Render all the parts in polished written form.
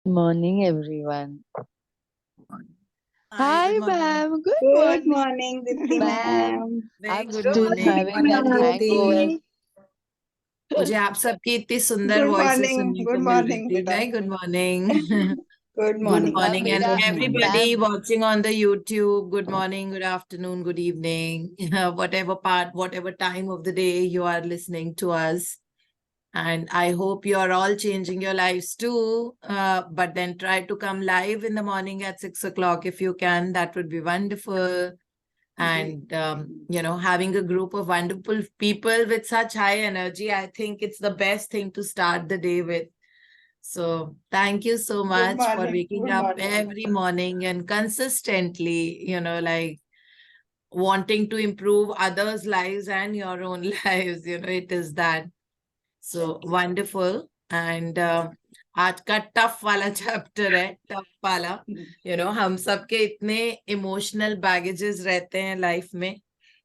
Morning, everyone. Hi, Hi, good morning. ma'am. Good Good morning, morning, Dipti ma'am. ma'am. Very I'm good Good still morning. having Good morning, that morning, hangover. Dipti. Dipti. मुझे आप सबकी इतनी सुंदर Good voices morning, सुनने को good मिल रही morning, थी. beta. Very good morning. Good Good morning, Ma'am, morning, and मेरा good morning. everybody ma'am. watching on the YouTube. Good morning, good afternoon, good evening, whatever time of the day you are listening to us. And I hope you are all changing your lives too. But then try to come live in the morning at 6 o'clock if you can. That would be wonderful. And having a group of wonderful people with such high energy, I think it's the best thing to start the day with. So thank you so Good much for morning, waking good up morning. every morning and consistently, like wanting to improve others' lives and your own lives. It is that. So wonderful. And आज का tough वाला chapter है, tough वाला. हम सबके इतने emotional baggages रहते हैं लाइफ में.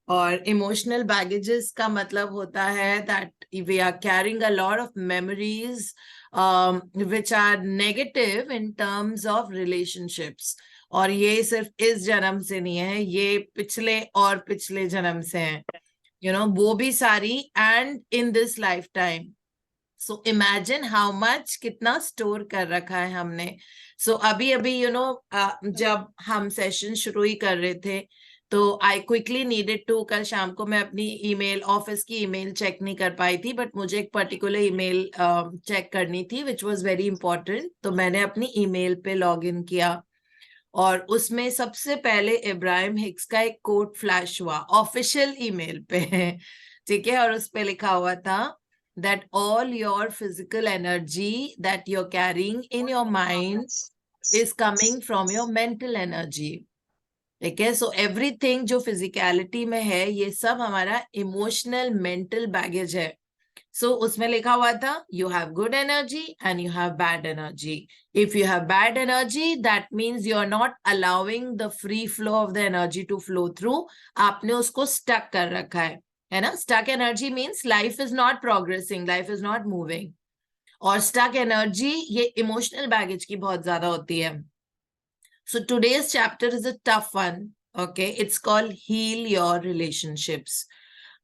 और इमोशनल बैगेजेस का मतलब होता है that we are carrying a lot of memories which are negative in terms of relationships. और ये सिर्फ इस जन्म से नहीं है, ये पिछले और पिछले जन्म से है. वो भी सारी, and in this life time. So imagine how much, कितना स्टोर कर रखा है हमने. सो अभी अभी जब हम सेशन शुरू ही कर रहे थे तो आई क्विकली नीडेड टू, कल शाम को मैं अपनी ईमेल, ऑफिस की ईमेल चेक नहीं कर पाई थी, बट मुझे एक पर्टिकुलर ईमेल चेक करनी थी विच वाज वेरी इंपॉर्टेंट. तो मैंने अपनी ईमेल पे लॉग इन किया और उसमें सबसे पहले इब्राहिम हिक्स का एक कोट फ्लैश हुआ ऑफिशियल ईमेल पे. ठीक है. और उस पे लिखा हुआ था that all your physical energy that you're carrying in your mind is coming from your mental energy. ठीक है. सो एवरीथिंग जो फिजिकलिटी में है ये सब हमारा इमोशनल मेंटल बैगेज है. सो उसमें लिखा हुआ था you have good energy and you have bad energy. If you have bad energy that means you are not allowing the free flow of the energy to flow through. आपने उसको stuck कर रखा है ना. Stuck energy means life is not progressing, life is not moving. और stuck energy ये emotional baggage की बहुत ज्यादा होती है. So today's chapter is a tough one. Okay, it's called heal your relationships.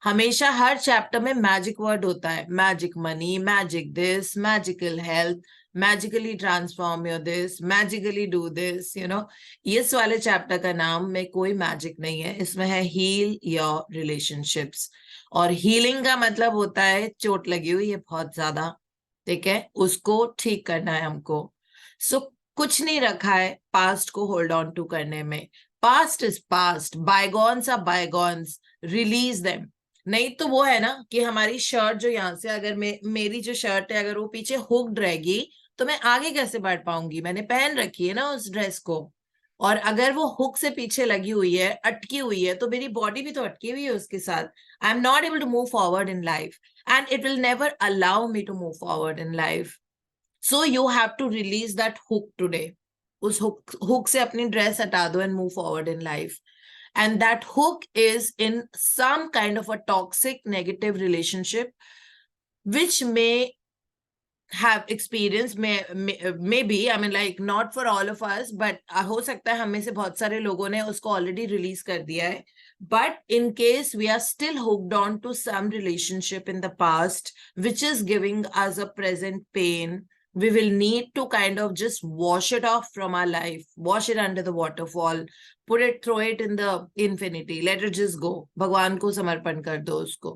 हमेशा हर चैप्टर में मैजिक वर्ड होता है. Magic money, magic this, magical health, magically transform your this, magically do this. इस वाले चैप्टर का नाम में कोई मैजिक नहीं है, इसमें है हील योर रिलेशनशिप्स. और हीलिंग का मतलब होता है चोट लगी हुई है बहुत ज्यादा, ठीक है, उसको ठीक करना है हमको. सो कुछ नहीं रखा है पास्ट को होल्ड ऑन टू करने में. Past is past, bygones are bygones, release them. नहीं तो वो है ना कि हमारी शर्ट जो यहाँ से, अगर मेरी जो शर्ट है अगर वो पीछे हुक्ड रहेगी तो मैं आगे कैसे बढ़ पाऊंगी. मैंने पहन रखी है ना उस ड्रेस को, और अगर वो हुक से पीछे लगी हुई है, अटकी हुई है, तो मेरी बॉडी भी तो अटकी हुई है उसके साथ. I am not able to move forward in life and it will never allow me to move forward in life. So you have to release that hook today. उस हुक से अपनी ड्रेस हटा दो and move forward in life. And that hook is in some kind of a toxic negative relationship which may have experience, maybe, I mean, like, not for all of us, but हो सकता है हम में से बहुत सारे लोगों ने उसको already release कर दिया है. But in case we are still hooked on to some relationship in the past which is giving us a present pain, we will need to kind of just wash it off from our life, wash it under the waterfall, throw it in the infinity, let it just go. भगवान को समर्पण कर दो उसको.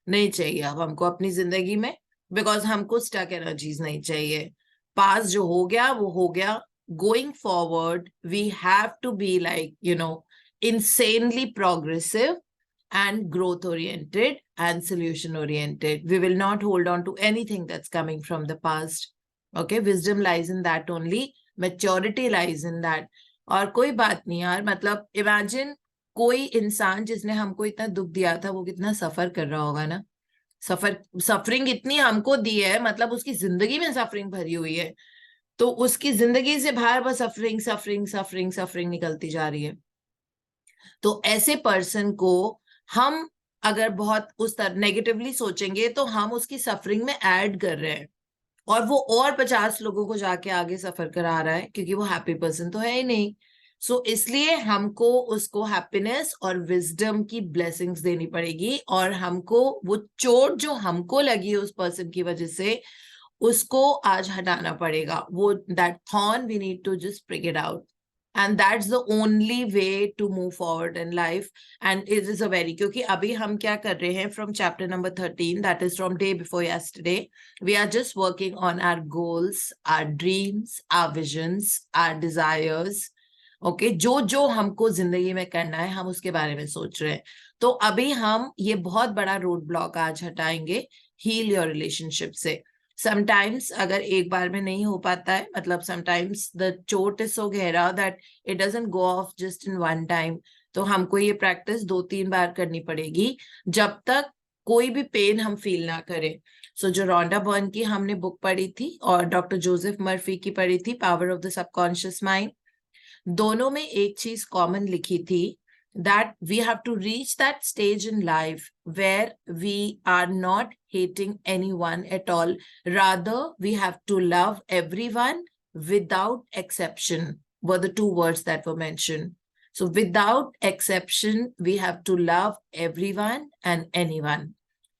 नहीं चाहिए अब हमको अपनी जिंदगी में, बिकॉज हमको स्टक एनर्जीज नहीं चाहिए. पास जो हो गया वो हो गया. Going forward we have to be like insanely progressive and growth oriented and solution oriented. We will not hold on to anything that's coming from the past. Okay, wisdom lies in that only, maturity lies in that. और कोई बात नहीं यार, मतलब imagine कोई इंसान जिसने हमको इतना दुख दिया था वो कितना सफर कर रहा होगा ना. सफरिंग इतनी हमको दी है, मतलब उसकी जिंदगी में सफरिंग भरी हुई है, तो उसकी जिंदगी से बाहर बस सफरिंग सफरिंग सफरिंग सफरिंग निकलती जा रही है. तो ऐसे पर्सन को हम अगर बहुत उस तरह नेगेटिवली सोचेंगे तो हम उसकी सफरिंग में ऐड कर रहे हैं. और वो और 50 लोगों को जाके आगे सफर करा रहा है, क्योंकि वो हैप्पी पर्सन तो है ही नहीं। सो इसलिए हमको उसको हैप्पीनेस और विजडम की ब्लेसिंग्स देनी पड़ेगी, और हमको वो चोट जो हमको लगी उस पर्सन की वजह से, उसको आज हटाना पड़ेगा। वो that thorn we need to just bring it out, and that's the only way to move forward in life. And it is a very, क्योंकि अभी हम क्या कर रहे हैं from chapter number 13, that is from day before yesterday, we are just working on our goals, our dreams, our visions, our desires. Okay जो जो हमको जिंदगी में करना है हम उसके बारे में सोच रहे हैं। तो अभी हम ये बहुत बड़ा रोड ब्लॉक आज हटाएंगे हील योर रिलेशनशिप से। समटाइम्स अगर एक बार में नहीं हो पाता है, मतलब समटाइम्स द चोट इज सो गहरा that it doesn't go of just in one time, तो हमको ये प्रैक्टिस 2-3 बार करनी पड़ेगी जब तक कोई भी पेन हम फील ना करें। सो जो रोंडा बर्न की हमने बुक पढ़ी थी और डॉक्टर जोसेफ मर्फी की पढ़ी थी, power of the subconscious mind, दोनों में एक चीज कॉमन लिखी थी, that we have to reach that stage in life where we are not hating anyone at all. Rather, we have to love everyone without exception, were the two words that were mentioned. So without exception, we have to love everyone and anyone.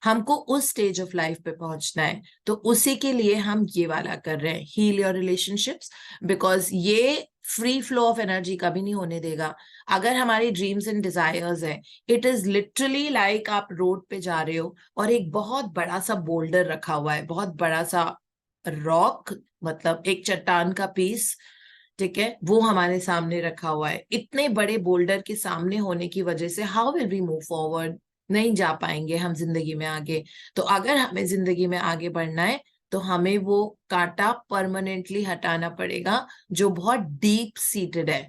हमको उस stage of life पे पहुंचना है, तो उसी के लिए हम ये वाला कर रहे हैं, हील योर रिलेशनशिप्स, बिकॉज ये फ्री फ्लो ऑफ एनर्जी कभी नहीं होने देगा। अगर हमारी ड्रीम्स एंड डिजायर्स है, इट इज लिटरली लाइक आप रोड पे जा रहे हो और एक बहुत बड़ा सा बोल्डर रखा हुआ है, बहुत बड़ा सा रॉक, मतलब एक चट्टान का पीस, ठीक है, वो हमारे सामने रखा हुआ है। इतने बड़े बोल्डर के सामने होने की वजह से how will we move forward, नहीं जा पाएंगे हम जिंदगी में आगे। तो अगर हमें जिंदगी में आगे बढ़ना है तो हमें वो कांटा परमानेंटली हटाना पड़ेगा जो बहुत डीप सीटेड है,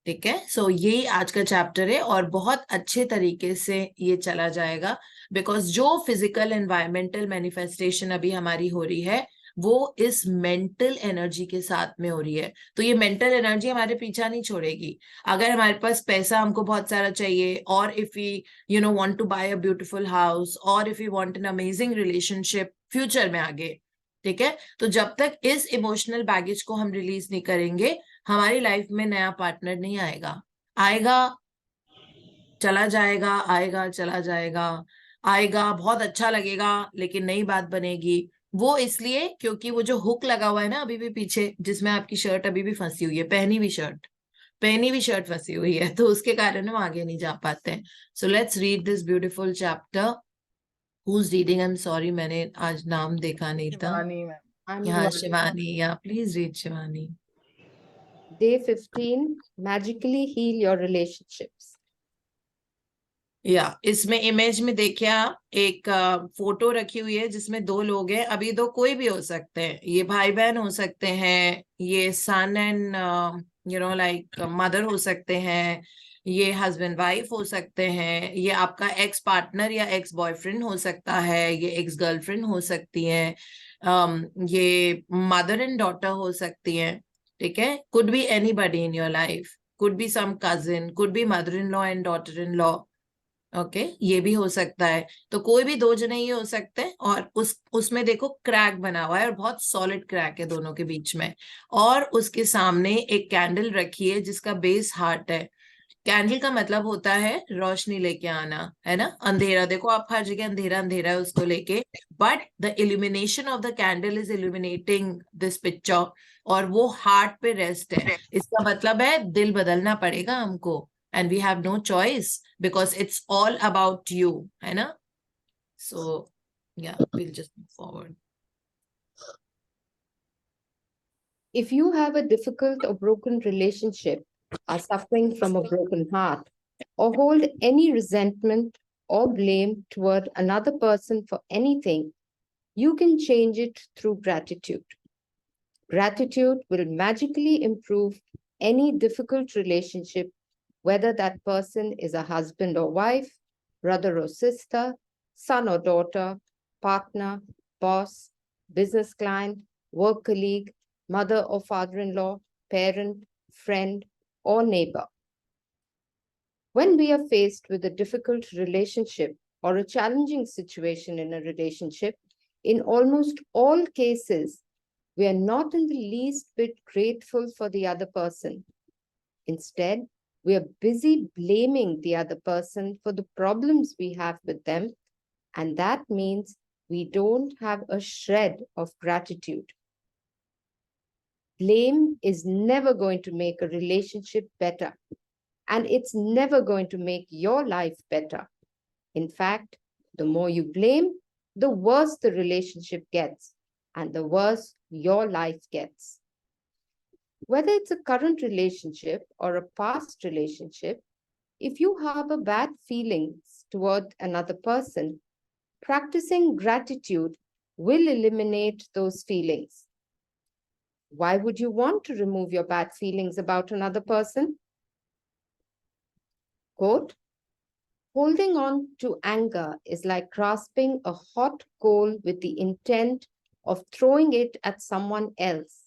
ठीक है। सो ये आज का चैप्टर है और बहुत अच्छे तरीके से ये चला जाएगा, बिकॉज जो फिजिकल एनवायरमेंटल मैनिफेस्टेशन अभी हमारी हो रही है वो इस मेंटल एनर्जी के साथ में हो रही है। तो ये मेंटल एनर्जी हमारे पीछा नहीं छोड़ेगी। अगर हमारे पास पैसा हमको बहुत सारा चाहिए, और if we want to buy a beautiful house, और if you want an amazing relationship future में आगे, ठीक है, तो जब तक इस इमोशनल बैगेज को हम रिलीज नहीं करेंगे, हमारी लाइफ में नया पार्टनर नहीं आएगा। आएगा चला जाएगा, आएगा चला जाएगा, आएगा बहुत अच्छा लगेगा लेकिन नई बात बनेगी। वो इसलिए क्योंकि वो जो हुक लगा हुआ है ना अभी भी पीछे, जिसमें आपकी शर्ट अभी भी फंसी हुई है, पहनी हुई शर्ट फंसी हुई है, तो उसके कारण हम आगे नहीं जा पाते हैं। So let's read this beautiful chapter. Who's reading? I am sorry, मैंने आज नाम देखा नहीं था। शिवानी मैम, आई एम यहाँ शिवानी। शिवानी, या please read Shivani. Day 15, magically heal your relationships. या इसमें इमेज में देखिए आप, एक फोटो रखी हुई है जिसमें 2 लोग हैं। अभी 2 कोई भी हो सकते हैं, ये भाई बहन हो सकते हैं, ये सन एंड लाइक मदर हो सकते हैं, ये हस्बैंड वाइफ हो सकते हैं, ये आपका एक्स पार्टनर या एक्स बॉयफ्रेंड हो सकता है, ये एक्स गर्लफ्रेंड हो सकती है, ये मदर एंड डॉटर हो सकती है, ठीक है। Could be anybody in your life, could be some cousin, could be mother in law and daughter in law, okay ये भी हो सकता है। तो कोई भी 2 जने ये हो सकते हैं, और उसमें देखो क्रैक बना हुआ है, और बहुत सॉलिड क्रैक है दोनों के बीच में, और उसके सामने एक कैंडल रखी है जिसका बेस हार्ट है। कैंडल का मतलब होता है रोशनी लेके आना, है ना। अंधेरा देखो आप, हर जगह अंधेरा अंधेरा है उसको लेके, but the illumination of the candle is illuminating this picture, और वो हार्ट पे रेस्ट है। इसका मतलब है दिल बदलना पड़ेगा हमको, and we have no choice because it's all about you, है ना। So yeah, we'll just move forward. If you have a difficult or broken relationship, are suffering from a broken heart, or hold any resentment or blame toward another person for anything, you can change it through gratitude. Gratitude will magically improve any difficult relationship, whether that person is a husband or wife, brother or sister, son or daughter, partner, boss, business client, work colleague, mother or father-in-law, parent, friend, or neighbor. When we are faced with a difficult relationship or a challenging situation in a relationship, In almost all cases, we are not in the least bit grateful for the other person. Instead, we are busy blaming the other person for the problems we have with them, and that means we don't have a shred of gratitude. Blame is never going to make a relationship better, and it's never going to make your life better. In fact, the more you blame, the worse the relationship gets, and the worse your life gets. Whether it's a current relationship or a past relationship, if you harbor bad feelings toward another person, practicing gratitude will eliminate those feelings. Why would you want to remove your bad feelings about another person? Quote, holding on to anger is like grasping a hot coal with the intent of throwing it at someone else.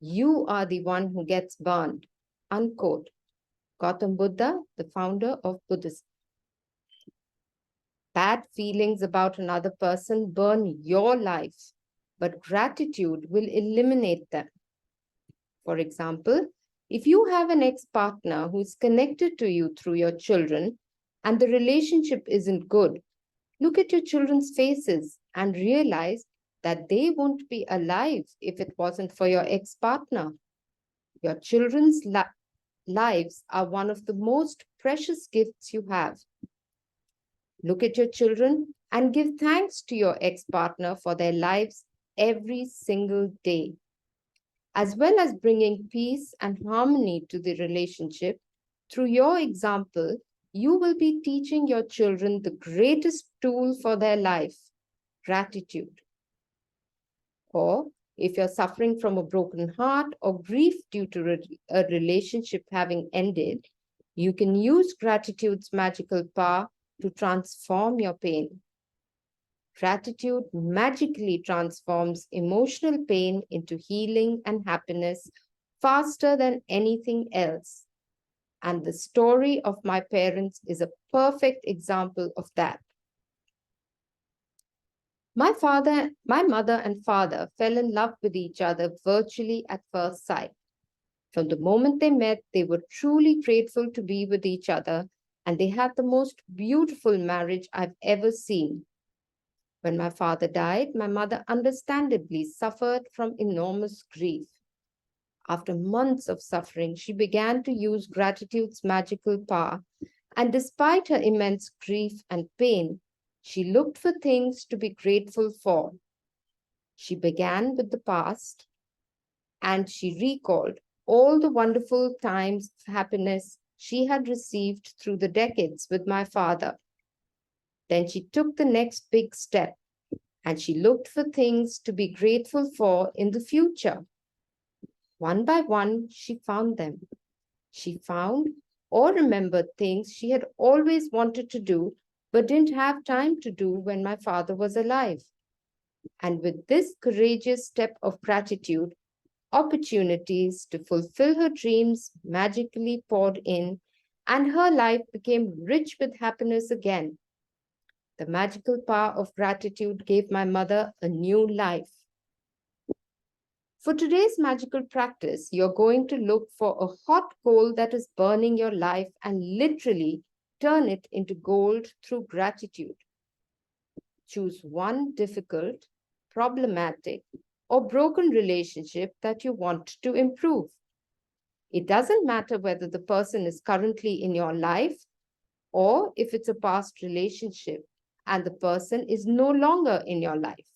You are the one who gets burned. Unquote. Gautam Buddha, the founder of Buddhism. Bad feelings about another person burn your life, but gratitude will eliminate them. For example, if you have an ex-partner who's connected to you through your children and the relationship isn't good, look at your children's faces and realize that they won't be alive if it wasn't for your ex-partner. Your children's lives are one of the most precious gifts you have. Look at your children and give thanks to your ex-partner for their lives every single day. As well as bringing peace and harmony to the relationship, through your example, you will be teaching your children the greatest tool for their life, gratitude. Or if you're suffering from a broken heart or grief due to a relationship having ended, you can use gratitude's magical power to transform your pain. Gratitude magically transforms emotional pain into healing and happiness faster than anything else. And the story of my parents is a perfect example of that. My mother and father fell in love with each other virtually at first sight. From the moment they met, they were truly grateful to be with each other, and they had the most beautiful marriage I've ever seen. When my father died, my mother understandably suffered from enormous grief. After months of suffering, she began to use gratitude's magical power, and despite her immense grief and pain, she looked for things to be grateful for. She began with the past, and she recalled all the wonderful times of happiness she had received through the decades with my father. Then she took the next big step, and she looked for things to be grateful for in the future. One by one, she found them. She found or remembered things she had always wanted to do, but didn't have time to do when my father was alive. And with this courageous step of gratitude, opportunities to fulfill her dreams magically poured in, and her life became rich with happiness again. The magical power of gratitude gave my mother a new life. For today's magical practice, you're going to look for a hot coal that is burning your life and literally turn it into gold through gratitude. Choose one difficult, problematic, or broken relationship that you want to improve. It doesn't matter whether the person is currently in your life or if it's a past relationship and the person is no longer in your life.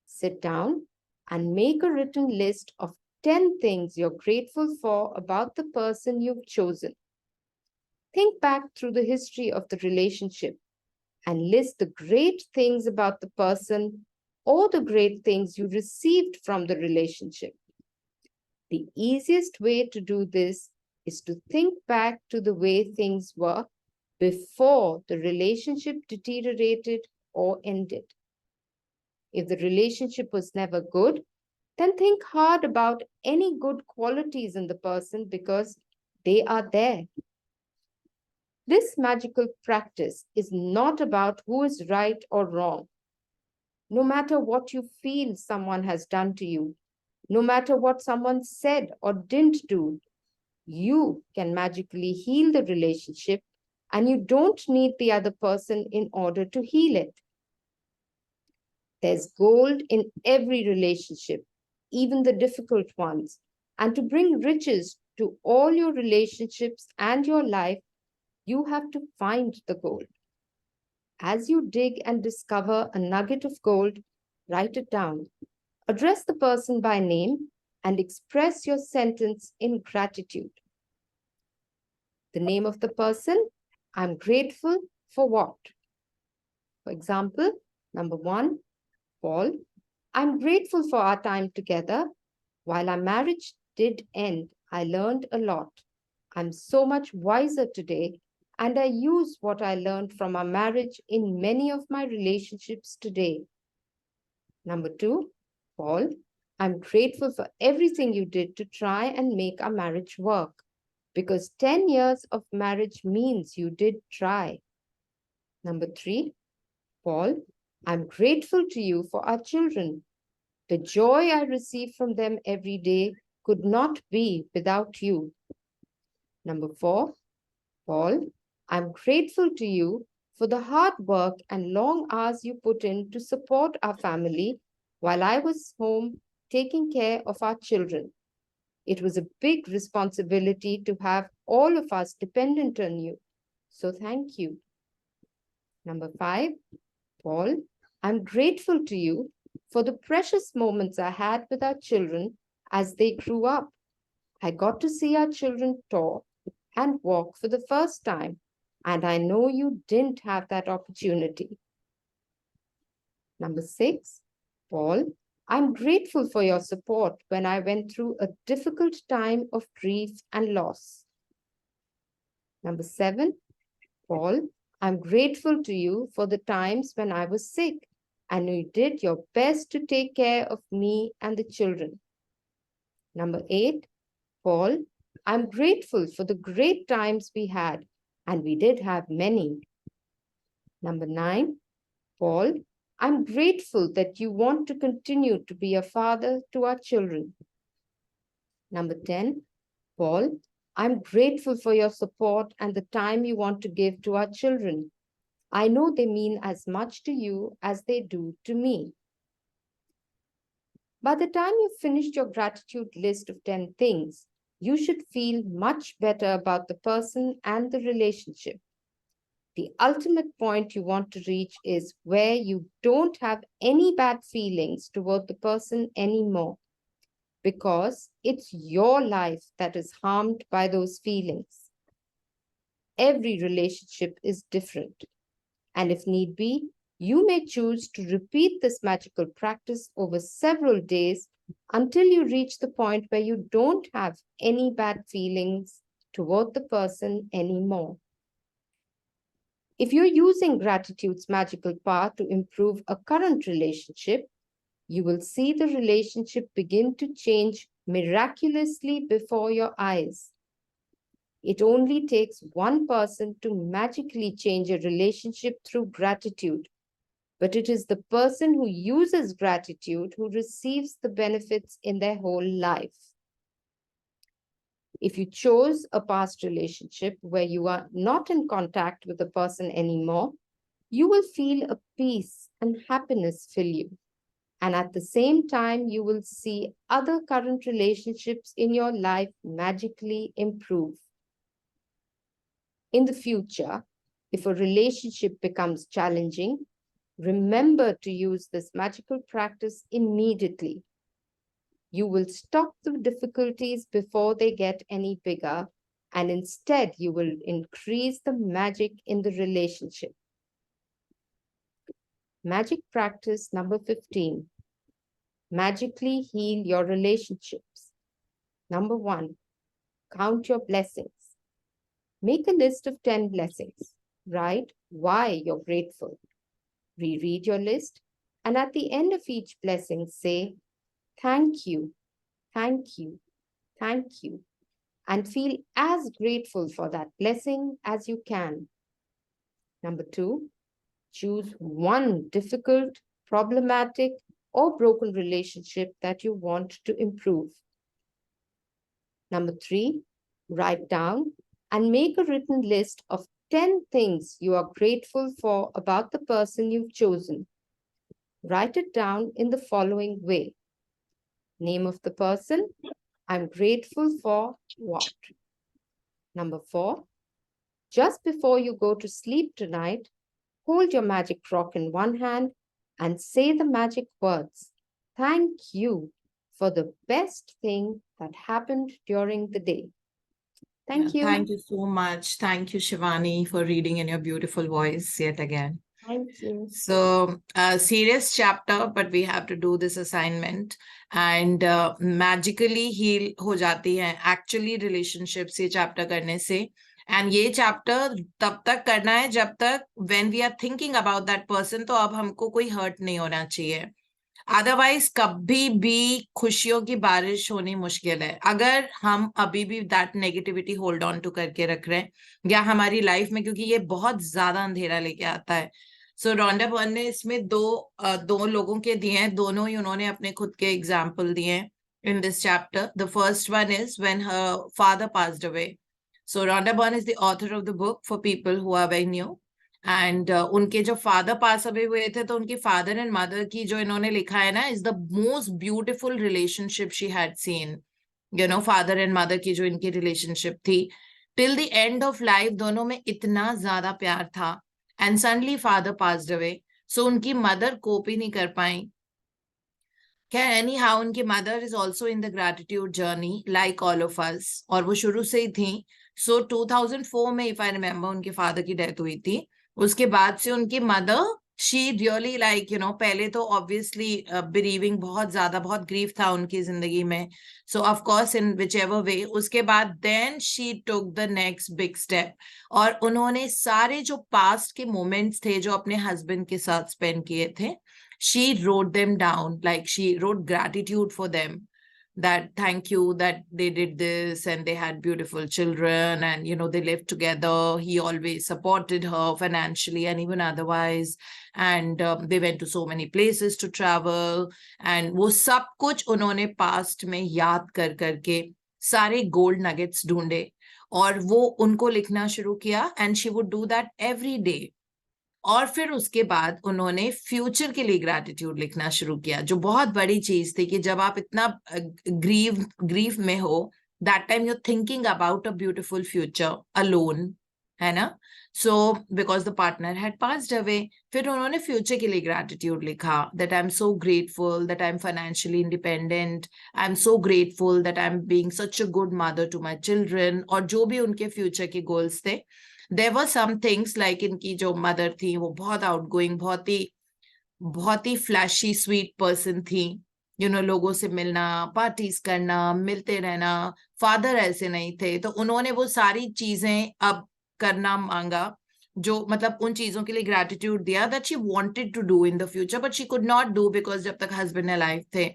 Sit down and make a written list of 10 things you're grateful for about the person you've chosen. Think back through the history of the relationship and list the great things about the person or the great things you received from the relationship. The easiest way to do this is to think back to the way things were before the relationship deteriorated or ended. If the relationship was never good, then think hard about any good qualities in the person because they are there. This magical practice is not about who is right or wrong. No matter what you feel someone has done to you, no matter what someone said or didn't do, you can magically heal the relationship, and you don't need the other person in order to heal it. There's gold in every relationship, even the difficult ones. And to bring riches to all your relationships and your life, you have to find the gold. As you dig and discover a nugget of gold, write it down. Address the person by name and express your sentence in gratitude. The name of the person: I'm grateful for what? For example, number 1, Paul, I'm grateful for our time together. While our marriage did end, I learned a lot. I'm so much wiser today, and I use what I learned from our marriage in many of my relationships today. Number 2, Paul, I'm grateful for everything you did to try and make our marriage work, because 10 years of marriage means you did try. Number 3, Paul, I'm grateful to you for our children. The joy I receive from them every day could not be without you. Number 4, Paul, I'm grateful to you for the hard work and long hours you put in to support our family while I was home taking care of our children. It was a big responsibility to have all of us dependent on you. So thank you. Number 5, Paul, I'm grateful to you for the precious moments I had with our children as they grew up. I got to see our children talk and walk for the first time, and I know you didn't have that opportunity. Number 6, Paul, I'm grateful for your support when I went through a difficult time of grief and loss. Number 7, Paul, I'm grateful to you for the times when I was sick and you did your best to take care of me and the children. Number 8, Paul, I'm grateful for the great times we had, and we did have many. Number 9, Paul, I'm grateful that you want to continue to be a father to our children. Number 10, Paul, I'm grateful for your support and the time you want to give to our children. I know they mean as much to you as they do to me. By the time you've finished your gratitude list of 10 things, you should feel much better about the person and the relationship. The ultimate point you want to reach is where you don't have any bad feelings toward the person anymore, because it's your life that is harmed by those feelings. Every relationship is different, and if need be, you may choose to repeat this magical practice over several days until you reach the point where you don't have any bad feelings toward the person anymore. If you're using gratitude's magical power to improve a current relationship, you will see the relationship begin to change miraculously before your eyes. It only takes one person to magically change a relationship through gratitude, but it is the person who uses gratitude who receives the benefits in their whole life. If you chose a past relationship where you are not in contact with the person anymore, you will feel a peace and happiness fill you. And at the same time, you will see other current relationships in your life magically improve. In the future, if a relationship becomes challenging, remember to use this magical practice immediately. You will stop the difficulties before they get any bigger, and instead you will increase the magic in the relationship. Magic practice number 15. Magically heal your relationships. Number 1, count your blessings. Make a list of 10 blessings. Write why you're grateful. Reread your list, and at the end of each blessing, say, thank you, thank you, thank you, and feel as grateful for that blessing as you can. Number 2, choose one difficult, problematic, or broken relationship that you want to improve. Number 3, write down and make a written list of 10 things you are grateful for about the person you've chosen. Write it down in the following way. Name of the person, I'm grateful for what? Number 4, just before you go to sleep tonight, hold your magic rock in one hand and say the magic words. Thank you for the best thing that happened during the day. Thank you. Thank you so much. Thank you, Shivani, for reading in your beautiful voice yet again. Thank you. So, a serious chapter, but we have to do this assignment. And magically heal हो जाती है actually relationships ये chapter करने से. And ये chapter तब तक करना है जब तक when we are thinking about that person, तो अब हमको कोई hurt नहीं होना चाहिए. अदरवाइज कभी भी खुशियों की बारिश होनी मुश्किल है अगर हम अभी भी that negativity hold on to करके रख रहे हैं या हमारी लाइफ में, क्योंकि ये बहुत ज्यादा अंधेरा लेके आता है. सो रॉन्डा बर्न ने इसमें दो लोगों के दिए हैं, दोनों ही उन्होंने अपने खुद के एग्जाम्पल दिए हैं in this chapter. The first one is when her father passed away. So Rhonda Byrne is the author of the book for people who are very new. And उनके जो फादर पास अवे हुए थे तो उनकी father and mother की जो इन्होंने लिखा है ना is the most beautiful relationship she had seen. You know father and mother की जो इनकी रिलेशनशिप थी till the end of life, दोनों में इतना ज्यादा प्यार था. And suddenly father passed away, so उनकी मदर कोप ही नहीं कर पाई. खैर एनी हाउ उनकी mother is also in the gratitude journey like all of us, और वो शुरू से ही थी. सो 2004 में इफ आई रिमेम्बर उनके फादर की डेथ हुई थी. उसके बाद से उनकी मदर शी रियली लाइक पहले तो ऑब्वियसली बिरीविंग बहुत ग्रीफ था उनकी जिंदगी में. So of course in whichever way, उसके बाद then she took the next big step और उन्होंने सारे जो पास्ट के मोमेंट्स थे जो अपने हस्बैंड के साथ स्पेंड किए थे, she wrote them down, like she wrote gratitude for them, that thank you that they did this and they had beautiful children and they lived together. He always supported her financially and even otherwise, and they went to so many places to travel, and वो सब कुछ उन्होंने past में याद कर करके सारे gold nuggets ढूंढे और वो उनको लिखना शुरू किया. And she would do that every day. और फिर उसके बाद उन्होंने फ्यूचर के लिए ग्रैटिट्यूड लिखना शुरू किया, जो बहुत बड़ी चीज थी कि जब आप इतना ग्रीफ में हो, that time you thinking about a beautiful future alone, है ना. So because the partner had passed away, फिर उन्होंने फ्यूचर के लिए ग्रैटिट्यूड लिखा, that I am so grateful that I am financially independent, I am so grateful that I am being such a good mother to my children, और जो भी उनके future के गोल्स थे. There were some things like इनकी जो mother थी वो बहुत आउटगोइंग, बहुत ही फ्लैशी स्वीट पर्सन थी. लोगों से मिलना, पार्टीज करना, मिलते रहना. फादर ऐसे नहीं थे, तो उन्होंने वो सारी चीजें अब करना मांगा, जो मतलब उन चीजों के लिए ग्रैटिट्यूड दिया that she wanted to do in the future but she could not do because जब तक हस्बैंड अलाइव थे.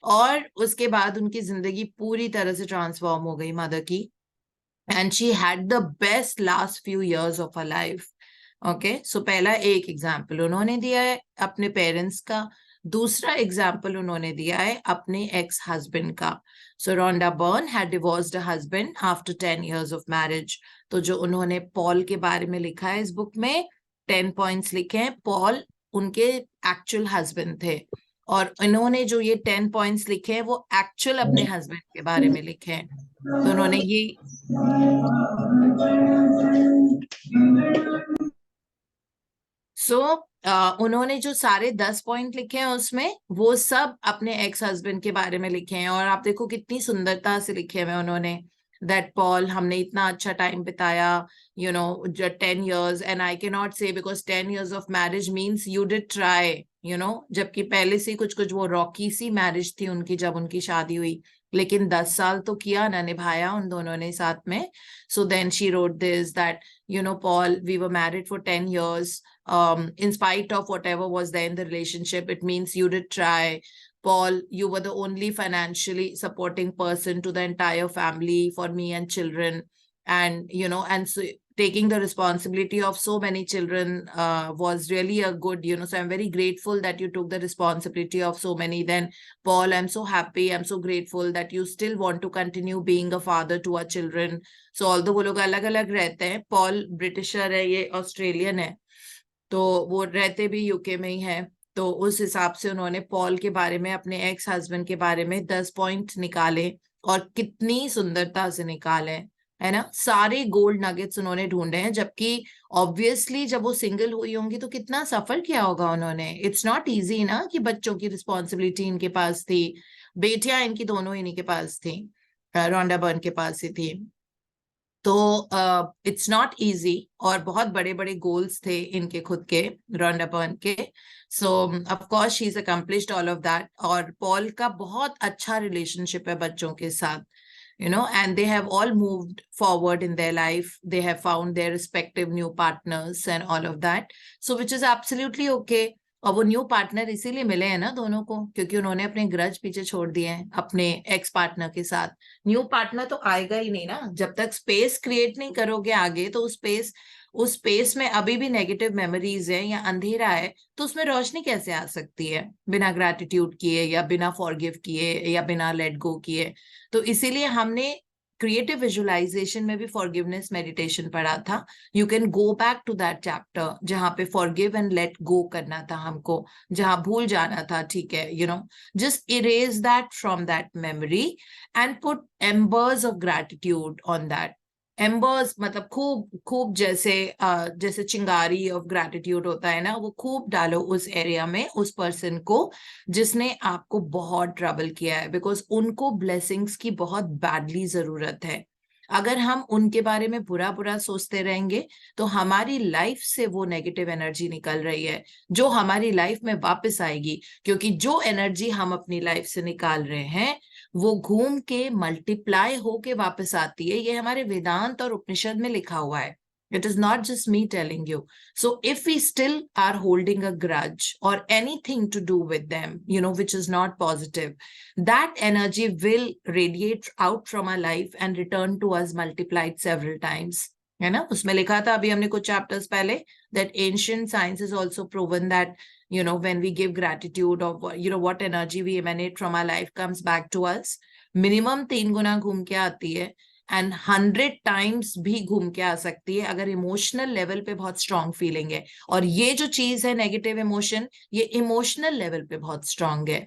और उसके बाद उनकी जिंदगी पूरी तरह से ट्रांसफॉर्म हो गई मदर की. And she had the best last few years of her life. Okay, so पहला एक एग्जाम्पल उन्होंने दिया है अपने पेरेंट्स का, दूसरा एग्जाम्पल उन्होंने दिया है अपने एक्स हस्बैंड का. So Rhonda Byrne had divorced a husband after 10 years of marriage. तो जो उन्होंने पॉल के बारे में लिखा है इस बुक में, 10 points लिखे हैं. पॉल उनके एक्चुअल हस्बैंड थे, और इन्होंने जो ये 10 points लिखे हैं वो एक्चुअल अपने हस्बैंड के बारे में लिखे हैं. तो उन्होंने ये उन्होंने जो सारे 10 पॉइंट लिखे हैं उसमें वो सब अपने एक्स हस्बैंड के बारे में लिखे हैं. और आप देखो कितनी सुंदरता से लिखे हुए उन्होंने, दैट पॉल हमने इतना अच्छा टाइम बिताया, 10 years, and I cannot say because 10 years of marriage means you did try, जबकि पहले से कुछ कुछ वो रॉकी सी मैरिज थी उनकी जब उनकी शादी हुई, लेकिन 10 साल तो किया ना, निभाया उन दोनों ने साथ में. So then she wrote this that Paul, we were married for 10 years. In spite of whatever was there in the relationship, it means you did try. Paul, you were the only financially supporting person to the entire family, for me and children. And, and so taking the responsibility of so many children was really a good, so I'm very grateful that you took the responsibility of so many. Then Paul, I'm so happy, I'm so grateful that you still want to continue being a father to our children. So although वो लोग अलग अलग रहते हैं, Paul britisher है, ये Australian है, तो वो रहते भी यूके में ही है, तो उस हिसाब से उन्होंने पॉल के बारे में, अपने एक्स हस्बैंड के बारे में 10 पॉइंट निकाले, और कितनी सुंदरता से निकाले, है ना। सारे गोल्ड नगेट्स उन्होंने ढूंढे हैं, जबकि ऑब्वियसली जब वो सिंगल हुई होंगी तो कितना सफर किया होगा उन्होंने। इट्स नॉट इजी ना, कि बच्चों की रिस्पॉन्सिबिलिटी इनके पास थी, बेटियां इनकी दोनों इन्हीं के पास थी, रोंडा बर्न के पास ही थी। तो इट्स नॉट इजी, और बहुत बड़े बड़े गोल्स थे इनके खुद के, रोंडा बर्न के। सो of course she is accomplished all of that. और पॉल का बहुत अच्छा रिलेशनशिप है बच्चों के साथ, and they have all moved forward in their life. They have found their respective new partners and all of that. So which is absolutely okay. और वो न्यू पार्टनर इसीलिए मिले हैं ना दोनों को, क्योंकि उन्होंने अपने ग्रज पीछे छोड़ दिए हैं अपने एक्स पार्टनर के साथ। न्यू पार्टनर तो आएगा ही नहीं ना, जब तक स्पेस क्रिएट नहीं करोगे आगे, तो उस स्पेस में अभी भी नेगेटिव मेमोरीज है या अंधेरा है, तो उसमें रोशनी कैसे आ सकती है बिना ग्रैटिट्यूड किए, या बिना फॉरगिव किए, या बिना लेट गो किए। तो इसीलिए हमने क्रिएटिव विजुअलाइजेशन में भी फॉरगिवनेस मेडिटेशन पढ़ा था। You can go back to that chapter, जहां पे फॉरगिव एंड लेट गो करना था हमको, जहां भूल जाना था, ठीक है, just erase that from that memory and put एम्बर्स of gratitude on that. एम्बर्स मतलब खूब खूब, जैसे चिंगारी ऑफ ग्रैटिट्यूड होता है ना, वो खूब डालो उस एरिया में, उस पर्सन को जिसने आपको बहुत ट्रबल किया है, बिकॉज उनको ब्लेसिंग्स की बहुत बैडली जरूरत है। अगर हम उनके बारे में बुरा बुरा सोचते रहेंगे तो हमारी लाइफ से वो नेगेटिव एनर्जी निकल रही है, जो हमारी लाइफ में वापस आएगी, क्योंकि जो एनर्जी हम अपनी लाइफ से निकाल रहे हैं वो घूम के मल्टीप्लाई होके वापस आती है। ये हमारे वेदांत और उपनिषद में लिखा हुआ है। It is not just me telling you. So if we still are holding a grudge or anything to do with them, which is not positive, that energy will radiate out from our life and return to us multiplied several times. है ना, उसमें लिखा था अभी हमने कुछ chapters पहले, that ancient science has also proven that when we give gratitude, or what energy we emanate from our life comes back to us, minimum 3 गुना घूम के आती है, एंड 100 टाइम्स भी घूम के आ सकती है, अगर इमोशनल लेवल पे बहुत स्ट्रांग फीलिंग है। और ये जो चीज है नेगेटिव इमोशन, ये इमोशनल लेवल पे बहुत स्ट्रांग है,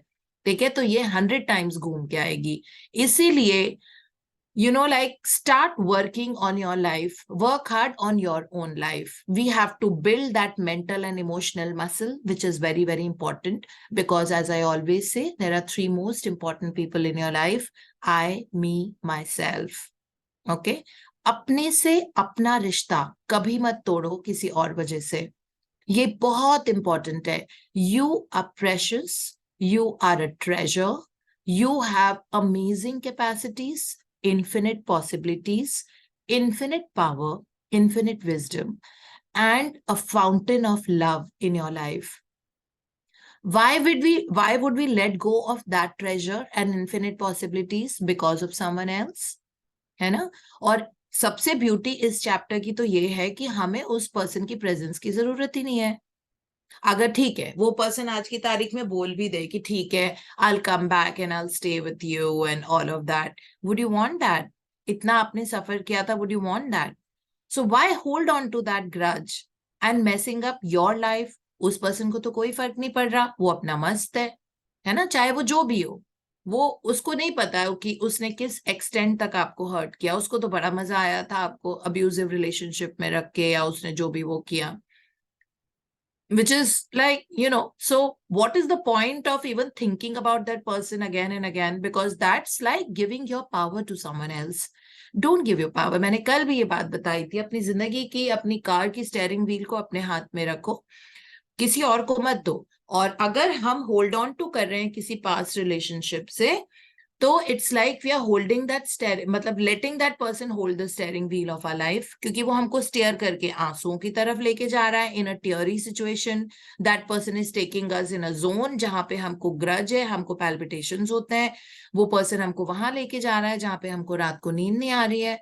ठीक है, तो ये 100 टाइम्स घूम के आएगी। इसीलिए start working on your life, work hard on your own life. We have to build that mental and emotional muscle, which is very, very important, because as I always say, there are 3 most important people in your life: I, me, myself. Okay? अपने से अपना रिश्ता कभी मत तोड़ो किसी और वजह से, ये बहुत इंपॉर्टेंट है। You are precious, you are a treasure, you have amazing capacities, infinite possibilities, infinite power, infinite wisdom, and a fountain of love in your life. Why would we let go of that treasure and infinite possibilities because of someone else? है ना। और सबसे beauty इस chapter की तो ये है कि हमें उस पर्सन की प्रेजेंस की जरूरत ही नहीं है। अगर ठीक है वो पर्सन आज की तारीख में बोल भी दे कि ठीक है, I will come back and I will stay with you and all of that, would you want that? इतना आपने सफर किया था, would you want that? So why hold on to that grudge and messing up your life? उस person को तो कोई फर्क नहीं पड़ रहा, वो अपना मस्त है ना, चाहे वो जो भी हो। वो उसको नहीं पता है कि उसने किस एक्सटेंट तक आपको हर्ट किया। उसको तो बड़ा मजा आया था आपको अब्यूजिव रिलेशनशिप में रख के, या उसने जो भी वो किया, which is like, so what is the point of even thinking about that person again and again? Because that's like giving your power to someone else. Don't give your power. मैंने कल भी ये बात बताई थी, अपनी जिंदगी की, अपनी कार की स्टेयरिंग व्हील को अपने हाथ में रखो, किसी और को मत दो। और अगर हम होल्ड ऑन टू कर रहे हैं किसी पास्ट रिलेशनशिप से, तो it's like we are holding that steering, मतलब letting that person hold the steering wheel of our life, क्योंकि वो हमको स्टेयर करके आंसुओं की तरफ लेके जा रहा है। In a teary situation, that person is taking us in a zone जहां पे हमको ग्रज है, हमको पैल्पिटेशंस होते हैं। वो पर्सन हमको वहां लेके जा रहा है जहां पे हमको रात को नींद नहीं आ रही है।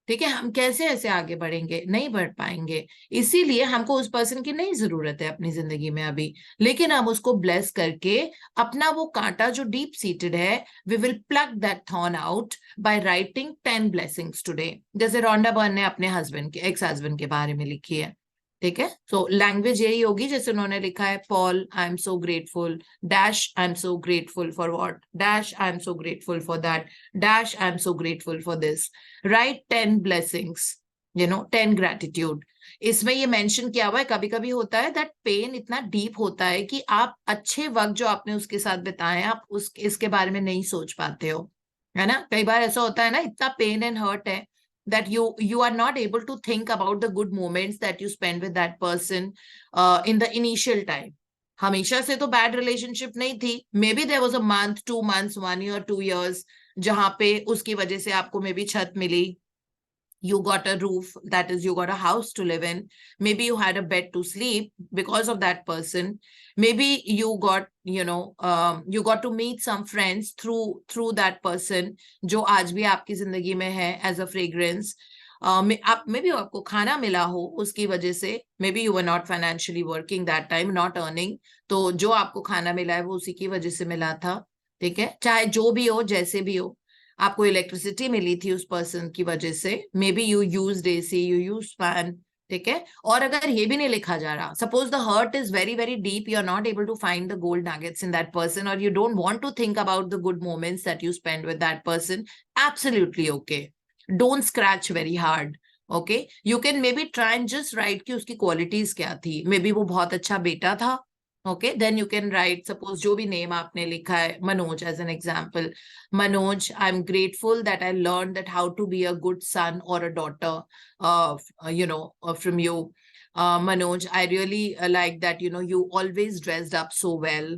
ठीक है, हम कैसे ऐसे आगे बढ़ेंगे, नहीं बढ़ पाएंगे। इसीलिए हमको उस पर्सन की नहीं जरूरत है अपनी जिंदगी में अभी, लेकिन हम उसको ब्लेस करके अपना वो कांटा जो डीप सीटेड है, we will plug that thorn out by writing 10 blessings today. जैसे रोंडा बर्न ने अपने हस्बैंड के, एक्स हस्बैंड के बारे में लिखी है। ठीक है, सो लैंग्वेज यही होगी, जैसे उन्होंने लिखा है, Paul I am so grateful dash, I am so grateful for what dash, I am so grateful for that dash, I am so grateful for this. Right 10 blessings, 10 gratitude. इसमें ये mention किया हुआ है, कभी कभी होता है दैट पेन इतना डीप होता है कि आप अच्छे वक्त जो आपने उसके साथ बिताए आप उस इसके बारे में नहीं सोच पाते हो, है ना। कई बार ऐसा होता है ना, इतना पेन एंड हर्ट है that you are not able to think about the good moments that you spend with that person in the initial time। हमेशा से तो बैड रिलेशनशिप नहीं थी, may be there was a month, 2 months, 1 year, 2 years, जहां पे उसकी वजह से आपको मे बी छत मिली, you got a roof, that is you got a house to live in, maybe you had a bed to sleep because of that person, maybe you got you got to meet some friends through that person जो आज भी आपकी जिंदगी में है as a fragrance। आप may be आपको खाना मिला हो उसकी वजह से, may be you were not financially working that time, not earning, तो जो आपको खाना मिला है वो उसी की वजह से मिला था। ठीक है, चाहे जो भी हो, जैसे भी हो, आपको इलेक्ट्रिसिटी मिली थी उस पर्सन की वजह से, may be you use AC, you huge fan. ठीक है, और अगर ये भी नहीं लिखा जा रहा, suppose the hurt is very very deep, you are not able to find the gold nuggets in that person, और you don't want to think about the good moments that you spend with that person, absolutely okay, don't scratch very hard. Okay, you can maybe try and just write कि उसकी qualities क्या थी, may B वो बहुत अच्छा बेटा था। Okay, then you can write, suppose जो भी नेम आपने लिखा है, Manoj as an example, Manoj, I'm grateful that I learned that how to be a good son or a daughter, from you. Manoj, I really like that, you always dressed up so well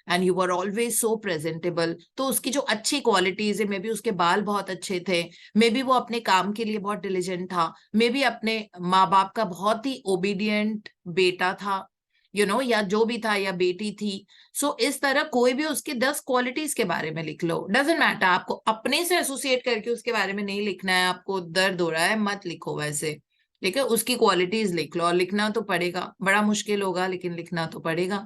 and you were always so presentable. तो उसकी जो अच्छी qualities है, may be उसके बाल बहुत अच्छे थे, मे बी वो अपने काम के लिए बहुत डिलीजेंट था, मे बी अपने माँ बाप का बहुत ही ओबीडियंट बेटा था, या जो भी था, या बेटी थी। सो इस तरह कोई भी उसकी 10 क्वालिटीज के बारे में लिख लो, डजेंट मैटर, आपको अपने से एसोसिएट करके उसके बारे में नहीं लिखना है, आपको दर्द हो रहा है मत लिखो वैसे। ठीक है, उसकी क्वालिटीज लिख लो, और लिखना तो पड़ेगा, बड़ा मुश्किल होगा लेकिन लिखना तो पड़ेगा।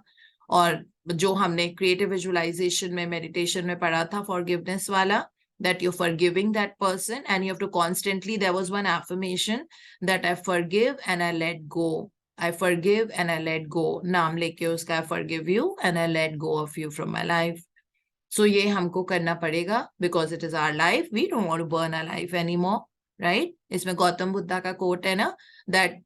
और जो हमने क्रिएटिव विजुअलाइजेशन में, मेडिटेशन में पढ़ा था, फॉरगिवनेस वाला, that you're forgiving that person and you have to constantly, there was one affirmation that I forgive and I let go, I forgive and I let go, नाम लेके उसका I forgive you and I let go of you from my life। So ये हमको करना पड़ेगा because it is our life, we don't want to burn our life anymore, right? इसमें गौतम बुद्धा का coat है ना, that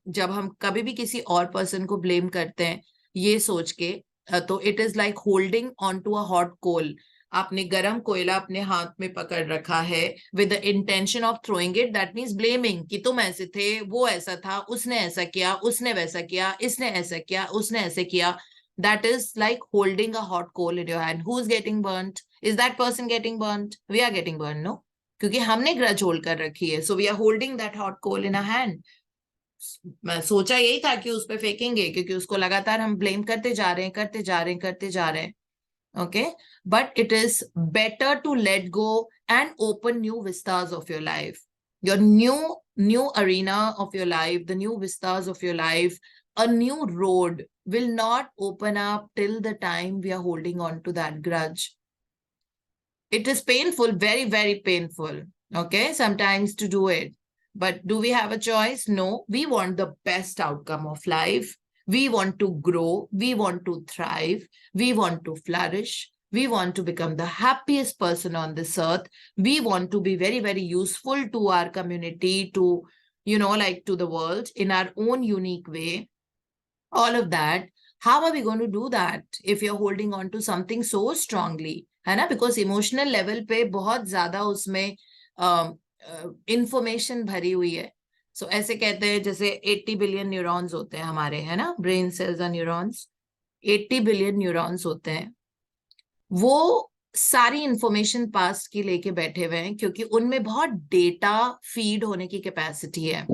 जब हम कभी भी किसी और पर्सन को ब्लेम करते हैं ये सोच के, तो it is like holding on to a hot coal। आपने गरम कोयला अपने हाथ में पकड़ रखा है with the intention of throwing it, that means blaming कि तुम ऐसे थे, वो ऐसा था, उसने ऐसा किया, उसने वैसा किया, इसने ऐसा किया, उसने ऐसे किया। That is like holding a hot coal in your hand. Who's getting burnt? Is that person getting burnt? We are getting burnt, no? क्योंकि हमने ग्रज होल्ड कर रखी है, so we are holding that hot coal in our hand। मैं सोचा यही था कि उस पे फेंकेंगे, क्योंकि उसको लगातार हम ब्लेम करते जा रहे हैं, करते जा रहे हैं, करते जा रहे हैं। Okay, but it is better to let go and open new vistas of your life, your new arena of your life, the new vistas of your life. A new road will not open up till the time we are holding on to that grudge. It is painful, very very painful, okay, sometimes to do it, but do we have a choice? No, we want the best outcome of life, we want to grow, we want to thrive, we want to flourish, we want to become the happiest person on this earth, we want to be very very useful to our community, to like to the world in our own unique way, all of that। How are we going to do that if you're holding on to something so strongly, है ना, because emotional level पे बहुत ज्यादा उसमें information भरी हुई है। सो ऐसे कहते हैं जैसे 80 बिलियन न्यूरॉन्स होते हैं हमारे, है ना, ब्रेन सेल्स और न्यूरॉन्स, 80 बिलियन न्यूरॉन्स होते हैं, वो सारी इंफॉर्मेशन पास्ट की लेके बैठे हुए हैं, क्योंकि उनमें बहुत डेटा फीड होने की कैपेसिटी है।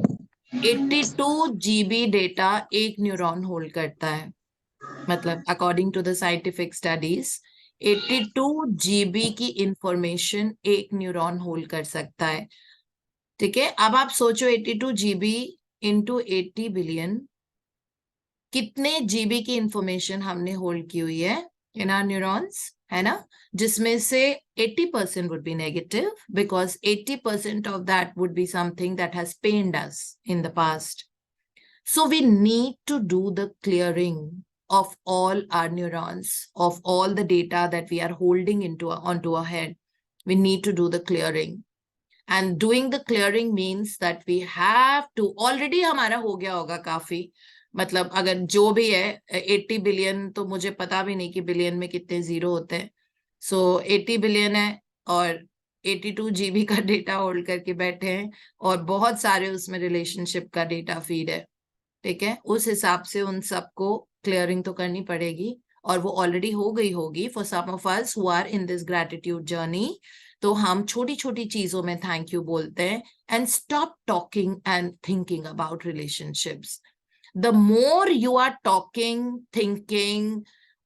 82 GB डेटा एक न्यूरॉन होल्ड करता है, मतलब according to the scientific studies 82 GB की इंफॉर्मेशन एक न्यूरॉन होल्ड कर सकता है। ठीक है, अब आप सोचो 82 GB इंटू 80 बिलियन, कितने जीबी की इंफॉर्मेशन हमने होल्ड की हुई है इन आर न्यूरॉन्स, है ना, जिसमें से 80% would be negative because 80% of that would be something that has pained us in the past. So we need to do the clearing of all our neurons, of all the data that we are holding onto our head. We need to do the clearing. And doing the clearing means that we have to, already हमारा हो गया होगा काफी, मतलब अगर जो भी है 80 बिलियन, तो मुझे पता भी नहीं कि बिलियन में कितने जीरो होते हैं, सो 80 बिलियन है और 82 GB का डेटा होल्ड करके बैठे हैं, और बहुत सारे उसमें रिलेशनशिप का डेटा फीड है, ठीक है, उस हिसाब से उन सबको क्लियरिंग तो करनी पड़ेगी, और वो ऑलरेडी हो गई होगी for some of us who are in this gratitude journey. तो हम छोटी छोटी चीजों में थैंक यू बोलते हैं, and stop talking and thinking about relationships. The more you are talking, thinking,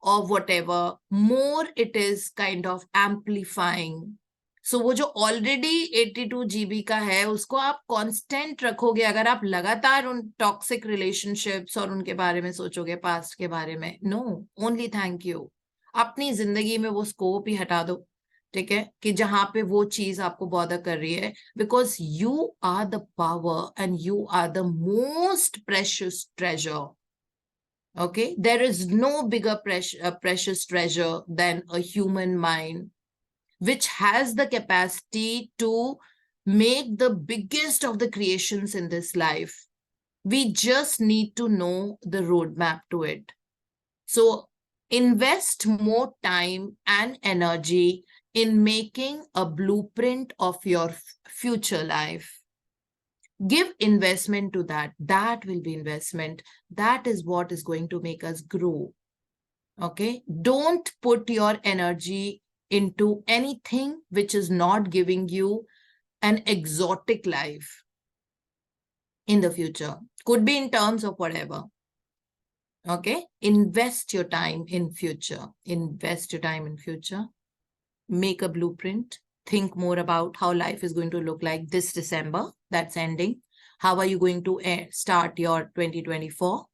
or whatever, more it is kind of amplifying. So वो जो already 82 GB का है, उसको आप constant रखोगे, अगर आप लगातार उन toxic relationships और उनके बारे में सोचोगे, past के बारे में, no, only thank you. अपनी जिंदगी में वो scope ही हटा दो, ठीक है, कि जहां पे वो चीज आपको बॉदर कर रही है, because you are the power and you are the most precious treasure. Okay, there is no bigger precious treasure than a human mind, which has the capacity to make the biggest of the creations in this life. We just need to know the roadmap to it. So invest more time and energy in making a blueprint of your future life. Give investment to that. That will be investment. That is what is going to make us grow. Okay, don't put your energy into anything which is not giving you an exotic life in the future. Could be in terms of whatever. Okay, invest your time in future. Invest your time in future. Make a blueprint. Think more about how life is going to look like this December that's ending. How are you going to start your 2024?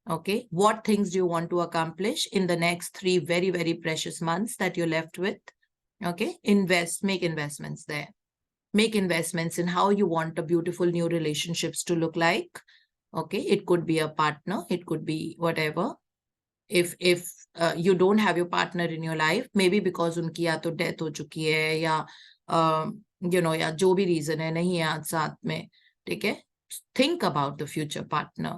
Okay, what things do you want to accomplish in the next 3 very, very precious months that you're left with? Okay, invest, make investments there. Make investments in how you want a beautiful new relationships to look like. Okay, it could be a partner, it could be whatever. If you don't have your partner in your life, maybe because उनकी या तो death हो चुकी है, या या जो भी रीजन है, नहीं है आज साथ में, ठीक है, think about the future partner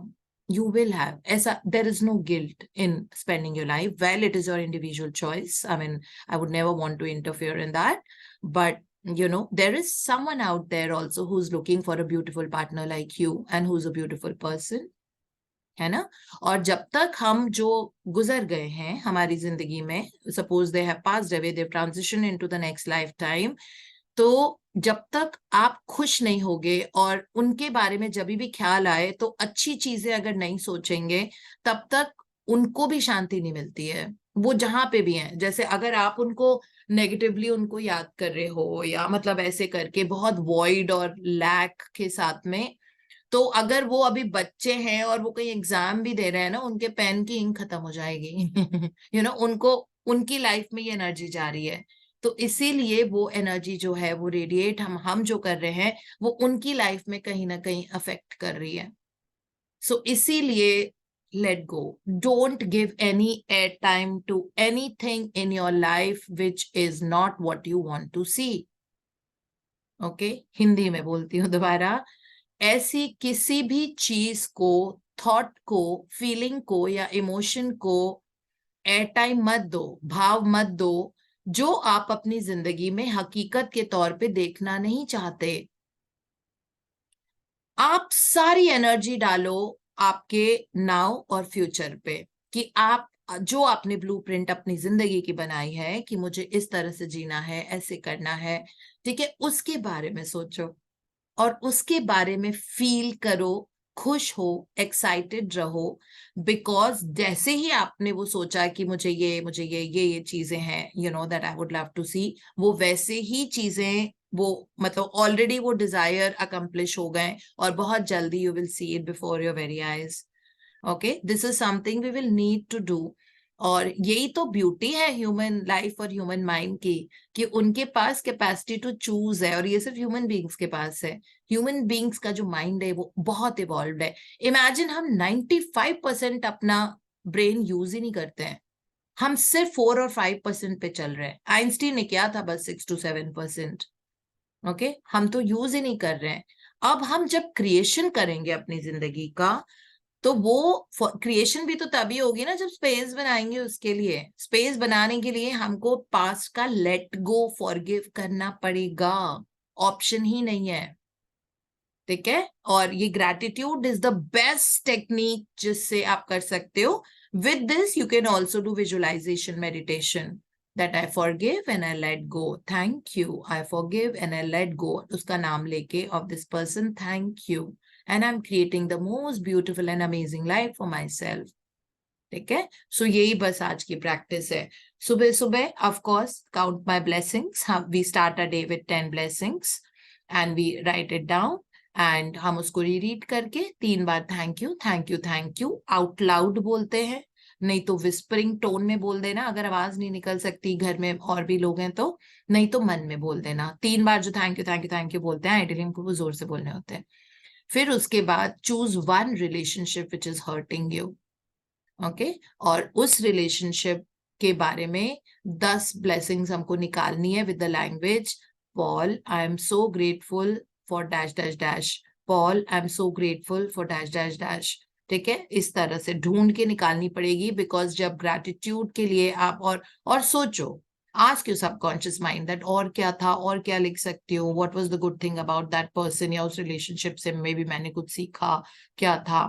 you will have. ऐसा, there is no guilt in spending your life. Well, it is your individual choice. I mean, I would never want to interfere in that, but there is someone out there also who's looking for a beautiful partner like you and who's a beautiful person, है ना। और जब तक हम जो गुजर गए हैं हमारी जिंदगी में, suppose they have passed away, they transition into the next life time, तो जब तक आप खुश नहीं होगे और उनके बारे में जब भी ख्याल आए तो अच्छी चीजें अगर नहीं सोचेंगे, तब तक उनको भी शांति नहीं मिलती है, वो जहां पे भी हैं। जैसे अगर आप उनको नेगेटिवली उनको याद कर रहे हो, या मतलब ऐसे करके बहुत वॉइड और लैक के साथ में, तो अगर वो अभी बच्चे हैं और वो कहीं एग्जाम भी दे रहे हैं ना, उनके पेन की इंक खत्म हो जाएगी उनको, उनकी लाइफ में ये एनर्जी जा रही है, तो इसीलिए वो एनर्जी जो है वो रेडिएट हम जो कर रहे हैं वो उनकी लाइफ में कहीं ना कहीं अफेक्ट कर रही है। सो इसीलिए let go. Don't give any airtime to anything in your life which is not what you want to see. Okay, Hindi में बोलती हूँ दोबारा, ऐसी किसी भी चीज को, थॉट को, फीलिंग को या इमोशन को एयरटाइम मत दो, भाव मत दो, जो आप अपनी जिंदगी में हकीकत के तौर पे देखना नहीं चाहते। आप सारी एनर्जी डालो आपके नाउ और फ्यूचर पे, कि आप जो आपने ब्लूप्रिंट अपनी जिंदगी की बनाई है कि मुझे इस तरह से जीना है, ऐसे करना है, ठीक है, उसके बारे में सोचो और उसके बारे में फील करो, खुश हो, एक्साइटेड रहो, बिकॉज जैसे ही आपने वो सोचा कि मुझे ये चीजें हैं that I would love to see, वो वैसे ही चीजें वो मतलब ऑलरेडी वो डिजायर अकम्प्लिश हो गए और बहुत जल्दी you will see it before your very eyes. Okay, this is something we will need to do. और यही तो ब्यूटी है ह्यूमन लाइफ और ह्यूमन माइंड की, कि उनके पास कैपेसिटी टू चूज है, और ये सिर्फ ह्यूमन बीइंग्स के पास है. ह्यूमन बीइंग्स का जो माइंड है वो बहुत इवॉल्व्ड है. इमेजिन हम 95% अपना ब्रेन यूज ही नहीं करते हैं, हम सिर्फ 4 और 5% पे चल रहे हैं. आइंस्टीन ने किया था बस 6 to 7%. ओके, हम तो यूज ही नहीं कर रहे हैं. अब हम जब क्रिएशन करेंगे अपनी जिंदगी का, तो वो क्रिएशन भी तो तभी होगी ना जब स्पेस बनाएंगे. उसके लिए स्पेस बनाने के लिए हमको पास्ट का लेट गो फॉरगिव करना पड़ेगा, ऑप्शन ही नहीं है. ठीक है, और ये gratitude is the best technique जिससे आप कर सकते हो. With this you can also do visualisation meditation, that I forgive and I let go. Thank you. I forgive and I let go. उसका नाम लेके of this person, thank you. And I'm creating the most beautiful and amazing life for myself. ठीक है, सो यही बस आज की practice है. सुबह सुबह of course count my blessings. We start a day with 10 blessings and we write it down, and हम उसको रीड करके 3 बार thank you thank you thank you out loud बोलते हैं. नहीं तो विस्परिंग टोन में बोल देना, अगर आवाज नहीं निकल सकती, घर में और भी लोग हैं तो. नहीं तो मन में बोल देना 3 बार. जो thank you thank you thank you बोलते हैं आइडियली हमको वो जोर से बोलने होते हैं. फिर उसके बाद choose one relationship which is hurting you. Okay, और उस रिलेशनशिप के बारे में 10 ब्लेसिंग्स हमको निकालनी है with the language. Paul, I am so grateful for dash dash dash. Paul, I am so grateful for dash dash dash. ठीक है, इस तरह से ढूंढ के निकालनी पड़ेगी. बिकॉज जब ग्रैटिट्यूड के लिए आप और सोचो, ask your subconscious mind that और क्या था, और क्या लिख सकती हो, what was the good thing about that person, या उस रिलेशनशिप से मे बी मैंने कुछ सीखा, क्या था,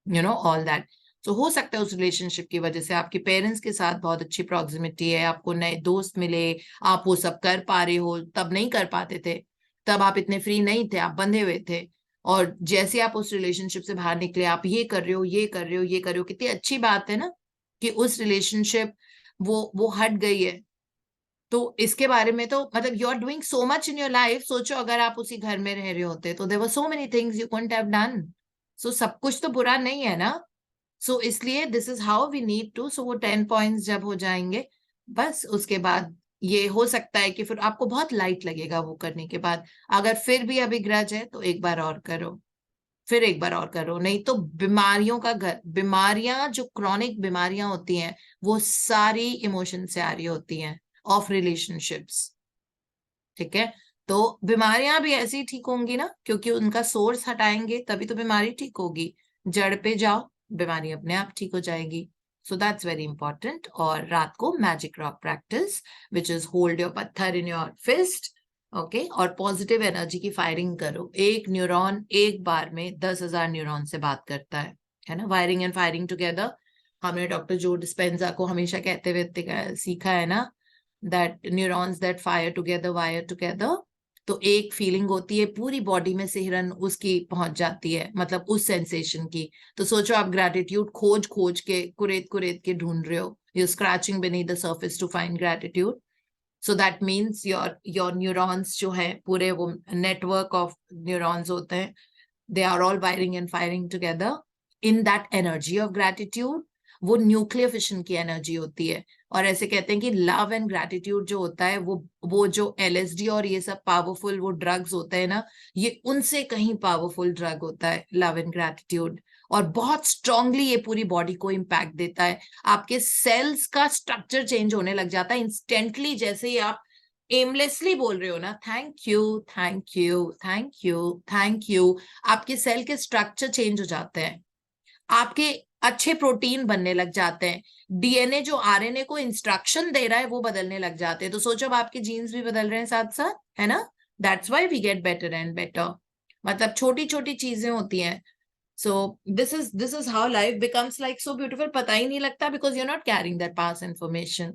यू नो ऑल दैट. तो हो सकता है उस रिलेशनशिप की वजह से आपके पेरेंट्स के साथ बहुत अच्छी प्रॉक्सिमिटी है, आपको नए दोस्त मिले, आप वो सब कर पा रहे हो, तब नहीं कर पाते थे, तब आप इतने फ्री नहीं थे, आप बंधे हुए थे. और जैसे आप उस रिलेशनशिप से बाहर निकले, आप ये कर रहे हो, ये कर रहे हो, ये कर रहे हो. कितनी अच्छी बात है ना कि उस रिलेशनशिप वो हट गई है. तो इसके बारे में तो मतलब you are doing so much in your life. सोचो अगर आप उसी घर में रह रहे होते तो there were so many things you couldn't have done. So सब कुछ तो बुरा नहीं है ना. सो इसलिए this is how we need to. So वो 10 पॉइंट्स जब हो जाएंगे, बस उसके बाद ये हो सकता है कि फिर आपको बहुत लाइट लगेगा वो करने के बाद. अगर फिर भी अभी ग्रज है तो एक बार और करो, फिर एक बार और करो. नहीं तो बीमारियों का घर, बीमारियां जो क्रॉनिक बीमारियां होती हैं वो सारी इमोशन से आ रही होती हैं, ऑफ रिलेशनशिप्स. ठीक है, तो बीमारियां भी ऐसी ठीक होंगी ना, क्योंकि उनका सोर्स हटाएंगे तभी तो बीमारी ठीक होगी. जड़ पे जाओ, बीमारी अपने आप ठीक हो जाएगी. So that's very important. और रात को magic rock practice which is hold your पत्थर इन योर फिस्ट. ओके, और पॉजिटिव एनर्जी की फायरिंग करो. एक न्यूरॉन एक बार में 10,000 न्यूरॉन से बात करता है ना. Wiring and firing together. हमने डॉक्टर जो डिस्पेंजा को हमेशा कहते हुए सीखा है ना, that neurons that fire together wire together. तो एक फीलिंग होती है पूरी बॉडी में सिहरन उसकी पहुंच जाती है, मतलब उस सेंसेशन की. तो सोचो आप ग्रैटिट्यूड खोज खोज के कुरेद कुरेद के ढूंढ रहे हो, you scratching beneath the surface to find gratitude. So that means your neurons जो है पूरे वो network of neurons होते हैं, they are all wiring and firing together in that energy of gratitude. वो न्यूक्लियर फिशन की एनर्जी होती है. और ऐसे कहते हैं कि लव एंड ग्रैटिट्यूड जो होता है वो जो LSD और ये सब पावरफुल वो ड्रग्स होते हैं ना, ये उनसे कहीं पावरफुल ड्रग होता है लव एंड ग्रैटिट्यूड. और बहुत स्ट्रांगली ये पूरी बॉडी को इम्पैक्ट देता है. आपके सेल्स का स्ट्रक्चर चेंज होने लग जाता है इंस्टेंटली. जैसे ही आप एमलेसली बोल रहे हो ना, thank you thank you thank you thank you, आपके सेल के स्ट्रक्चर चेंज हो जाते हैं, आपके अच्छे प्रोटीन बनने लग जाते हैं, डीएनए जो आरएनए को इंस्ट्रक्शन दे रहा है वो बदलने लग जाते हैं. तो सोचो अब आपके जीन्स भी बदल रहे हैं साथ साथ, है ना. That's why we get better and better. मतलब छोटी छोटी चीजें होती हैं. So this is how life becomes like so beautiful. पता ही नहीं लगता because you are not carrying that past information.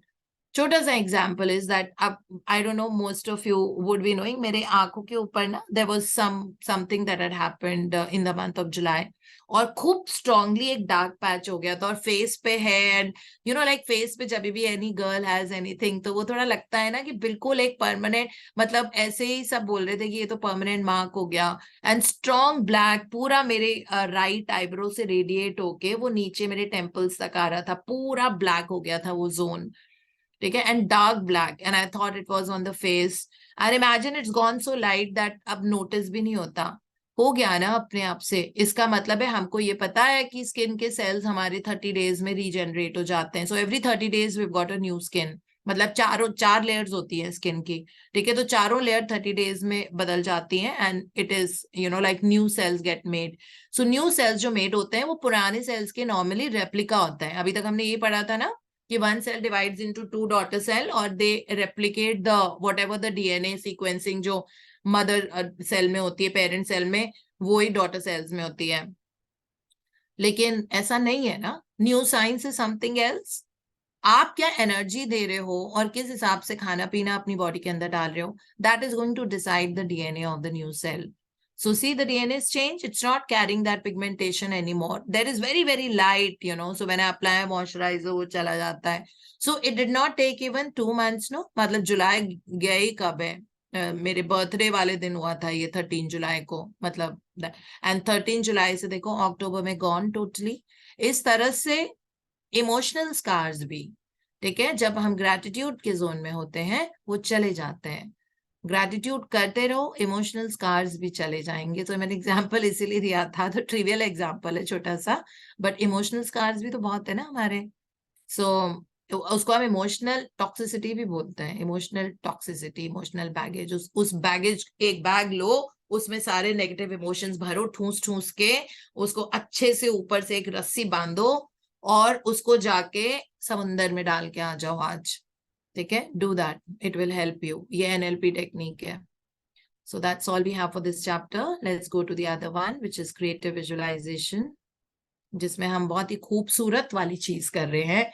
छोटा सा एग्जाम्पल इज दैट अब I don't know most of you would be knowing, मेरे आंखों के ऊपर ना there was something that had happened in the month of July, और खूब स्ट्रांगली एक डार्क पैच हो गया था, और फेस पे है, and you know like face पे जब भी एनी गर्ल हैज एनीथिंग तो वो थोड़ा लगता है ना कि बिल्कुल एक परमानेंट, मतलब ऐसे ही सब बोल रहे थे कि ये तो परमानेंट मार्क हो गया, एंड स्ट्रॉन्ग ब्लैक पूरा मेरे राइट आईब्रो से रेडिएट होके वो नीचे मेरे टेम्पल्स तक आ रहा था, पूरा ब्लैक हो गया था वो जोन, ठीक है, and dark black, and I thought it was on the face, and imagine it's gone so light that अब नोटिस भी नहीं होता, हो गया ना अपने आप से। इसका मतलब है हमको ये पता है कि स्किन के सेल्स हमारे 30 डेज में रीजनरेट हो जाते हैं, so every 30 days we got a new skin, मतलब चार लेयर्स होती है स्किन की, ठीक है, तो चारों लेयर 30 डेज में बदल जाती हैं, and it is you know like new sales gate made. So new sales जो मेड होते हैं वो पुराने सेल्स के नॉर्मली रेप्लिका होता है। अभी तक हमने ये पढ़ा था ना कि one cell divides into two daughter cell और they replicate the whatever the DNA sequencing जो मदर सेल में होती है, पेरेंट सेल में, वो ही डॉटर सेल्स में होती है। लेकिन ऐसा नहीं है ना, new science is something else. आप क्या एनर्जी दे रहे हो और किस हिसाब से खाना पीना अपनी बॉडी के अंदर डाल रहे हो, that is going to decide the DNA of the new cell. So see, the DNA is changed. It's not carrying that pigmentation anymore. That is very, very light, you know. So when I apply a moisturizer, वो चला जाता है. So it did not take even 2 months, no. मतलब जुलाई गया ही कब है? मेरे birthday वाले दिन हुआ था ये 13 जुलाई को, मतलब एंड 13 जुलाई से देखो अक्टूबर में गॉन टोटली. इस तरह से इमोशनल स्कार्स भी, ठीक है, जब हम ग्रैटिट्यूड के जोन में होते हैं वो चले जाते हैं, ग्रैटिट्यूड करते रहो इमोशनल स्कार्स भी चले जाएंगे। तो मैंने एग्जांपल इसीलिए दिया था, तो ट्रिवियल एग्जांपल है छोटा सा, बट इमोशनल स्कार्स भी तो बहुत है ना हमारे। सो तो उसको हम इमोशनल टॉक्सिसिटी भी बोलते हैं, इमोशनल टॉक्सिसिटी, इमोशनल बैगेज। उस बैगेज, एक बैग लो, उसमें सारे नेगेटिव इमोशंस भरो ठूस ठूस के, उसको अच्छे से ऊपर से एक रस्सी बांधो और उसको जाके समुंदर में डाल के आ जाओ आज, ठीक है, do that, it will help you. ये एनएलपी टेक्निक है। So that's all we have for this chapter. Let's go to the other one which is creative visualisation, जिसमें हम बहुत ही खूबसूरत वाली चीज कर रहे हैं,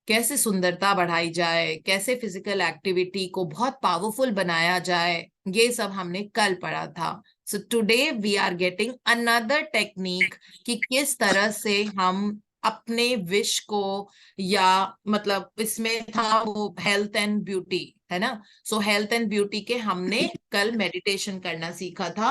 कैसे सुंदरता बढ़ाई जाए, कैसे फिजिकल एक्टिविटी को बहुत पावरफुल बनाया जाए, ये सब हमने कल पढ़ा था। So today we are getting another technique कि किस तरह से हम अपने विश को, या मतलब इसमें था वो हेल्थ एंड ब्यूटी, है ना। सो हेल्थ एंड ब्यूटी के हमने कल मेडिटेशन करना सीखा था,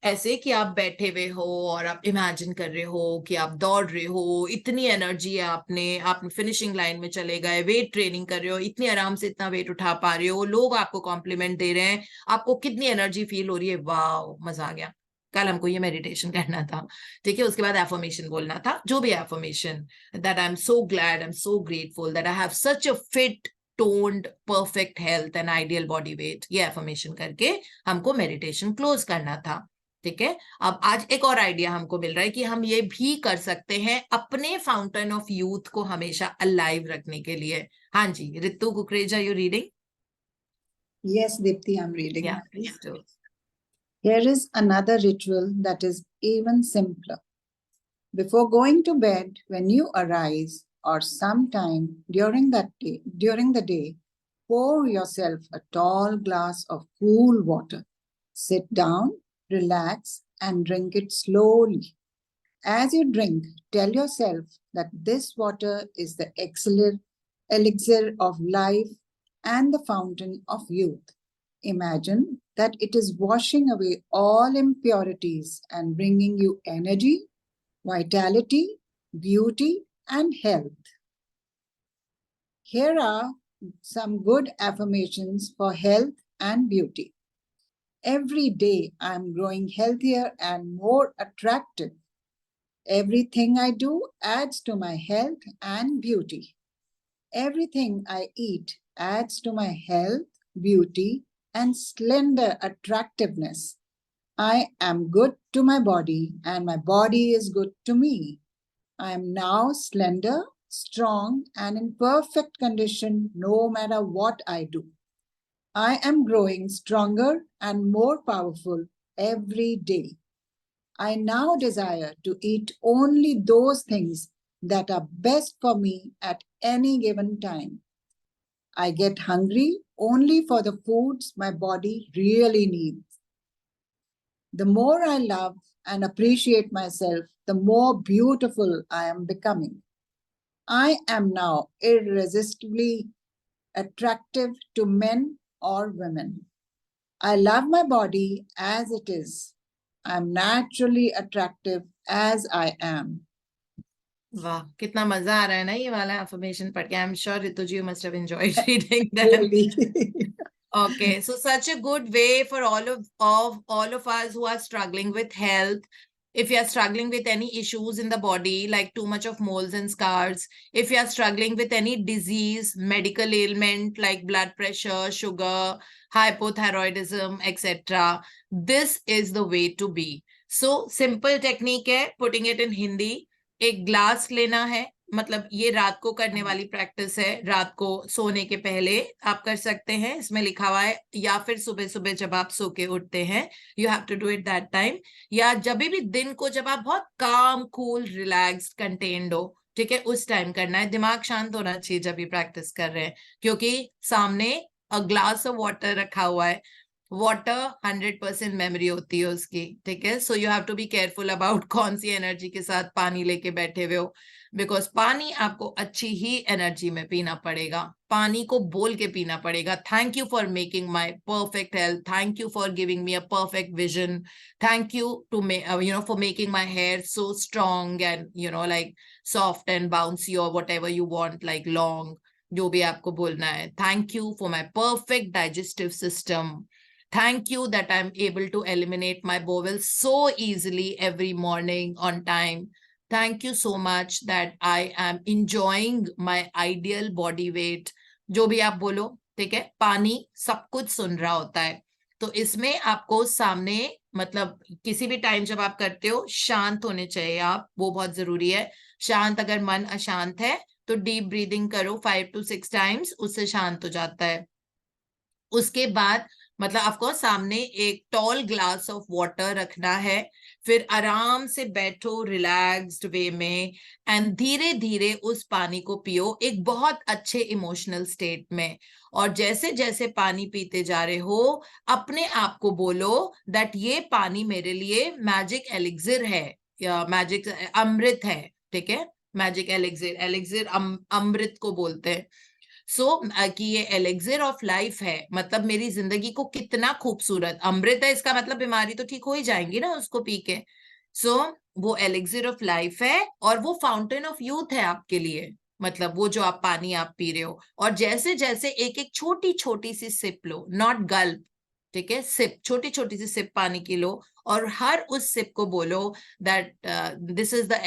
ऐसे कि आप बैठे हुए हो और आप इमेजिन कर रहे हो कि आप दौड़ रहे हो, इतनी एनर्जी है आप फिनिशिंग लाइन में चले गए, वेट ट्रेनिंग कर रहे हो, इतनी आराम से इतना वेट उठा पा रहे हो, लोग आपको कॉम्प्लीमेंट दे रहे हैं, आपको कितनी एनर्जी फील हो रही है, वाह मजा आ गया। कल हमको ये मेडिटेशन करना था, ठीक है। उसके बाद एफर्मेशन बोलना था, जो भी affirmation, that I am so glad, I am so grateful that I have such a fit toned perfect health and ideal body weight, ये एफर्मेशन करके हमको मेडिटेशन क्लोज करना था, ठीक है। अब आज एक और आइडिया हमको मिल रहा है कि हम ये भी कर सकते हैं अपने फाउंटेन ऑफ यूथ को हमेशा अलाइव रखने के लिए। हाँ जी, Ritu Kukreja, you reading? Yes, Dipti, I'm reading. Yeah, please do. Here is another ritual that is even simpler. Before going to bed, when you arise, or sometime during the day, pour yourself a tall glass of cool water. Sit down, relax, and drink it slowly. As you drink, tell yourself that this water is the elixir of life and the fountain of youth. Imagine that it is washing away all impurities and bringing you energy, vitality, beauty, and health. Here are some good affirmations for health and beauty. Every day I am growing healthier and more attractive. Everything I do adds to my health and beauty. Everything I eat adds to my health, beauty, and slender attractiveness. I am good to my body, and my body is good to me. I am now slender, strong, and in perfect condition no matter what I do. I am growing stronger and more powerful every day. I now desire to eat only those things that are best for me at any given time. I get hungry only for the foods my body really needs. The more I love and appreciate myself, the more beautiful I am becoming. I am now irresistibly attractive to men or women. I love my body as it is. I'm naturally attractive as I am. वाह, कितना मजा आ रहा है ना ये वाला affirmation पढ़ के. I'm sure Ritu ji you must have enjoyed reading that. Really? Okay, so such a good way for all of us who are struggling with health. If you are struggling with any issues in the body, like too much of moles and scars, if you are struggling with any disease, medical ailment like blood pressure, sugar, hypothyroidism, etc., this is the way to be. So simple technique है, putting it in Hindi. एक glass लेना है, मतलब ये रात को करने वाली प्रैक्टिस है, रात को सोने के पहले आप कर सकते हैं. इसमें लिखा हुआ है, या फिर सुबह सुबह जब आप सो के उठते हैं, you have to do it that time, या जब भी दिन को जब आप बहुत काम, कूल, रिलैक्स्ड, कंटेन्ड हो, ठीक है, उस टाइम करना है. दिमाग शांत होना चाहिए जब ये प्रैक्टिस कर रहे हैं, क्योंकि सामने अ ग्लास ऑफ वाटर रखा हुआ है. वाटर 100% मेमोरी होती है उसकी, ठीक है. So you have to be careful about कौन सी एनर्जी के साथ पानी लेके बैठे हुए हो, बिकॉज पानी आपको अच्छी ही एनर्जी में पीना पड़ेगा. पानी को बोल के पीना पड़ेगा. Thank you for making my perfect health, thank you for giving me a perfect vision, thank you to for making my hair so strong and like soft and bouncy और whatever you want, like long, जो भी आपको बोलना है. Thank you for my perfect digestive system. Thank you that I'm able to eliminate my bowels so easily every morning on time. Thank you so much that I am enjoying my ideal body weight. जो भी आप बोलो, ठीक है. पानी सब कुछ सुन रहा होता है. तो इसमें आपको सामने, मतलब किसी भी टाइम जब आप करते हो, शांत होने चाहिए आप, वो बहुत जरूरी है. शांत, अगर मन अशांत है तो डीप ब्रीदिंग करो 5 to 6 times, उससे शांत हो जाता है. उसके बाद मतलब आपको सामने एक टॉल ग्लास ऑफ वाटर रखना है. फिर आराम से बैठो रिलैक्स्ड वे में, एंड धीरे धीरे उस पानी को पियो एक बहुत अच्छे इमोशनल स्टेट में. और जैसे जैसे पानी पीते जा रहे हो, अपने आप को बोलो दैट ये पानी मेरे लिए मैजिक एलिक्सिर है, या मैजिक अमृत है, ठीक है. मैजिक एलिक्सिर, एलिक्सिर अमृत को बोलते हैं. कि ये एलिक्सिर ऑफ लाइफ है, मतलब मेरी जिंदगी को कितना खूबसूरत. अमृत है, इसका मतलब बीमारी तो ठीक हो ही जाएंगी ना उसको पी के. वो एलिक्सिर ऑफ लाइफ है, और वो फाउंटेन ऑफ यूथ है आपके लिए, मतलब वो जो आप पानी आप पी रहे हो. और जैसे जैसे एक एक छोटी छोटी सी सिप लो, नॉट गल्प, ठीक है, सिप, छोटी छोटी सी सिप पानी की लो, और हर उस सिप को बोलो that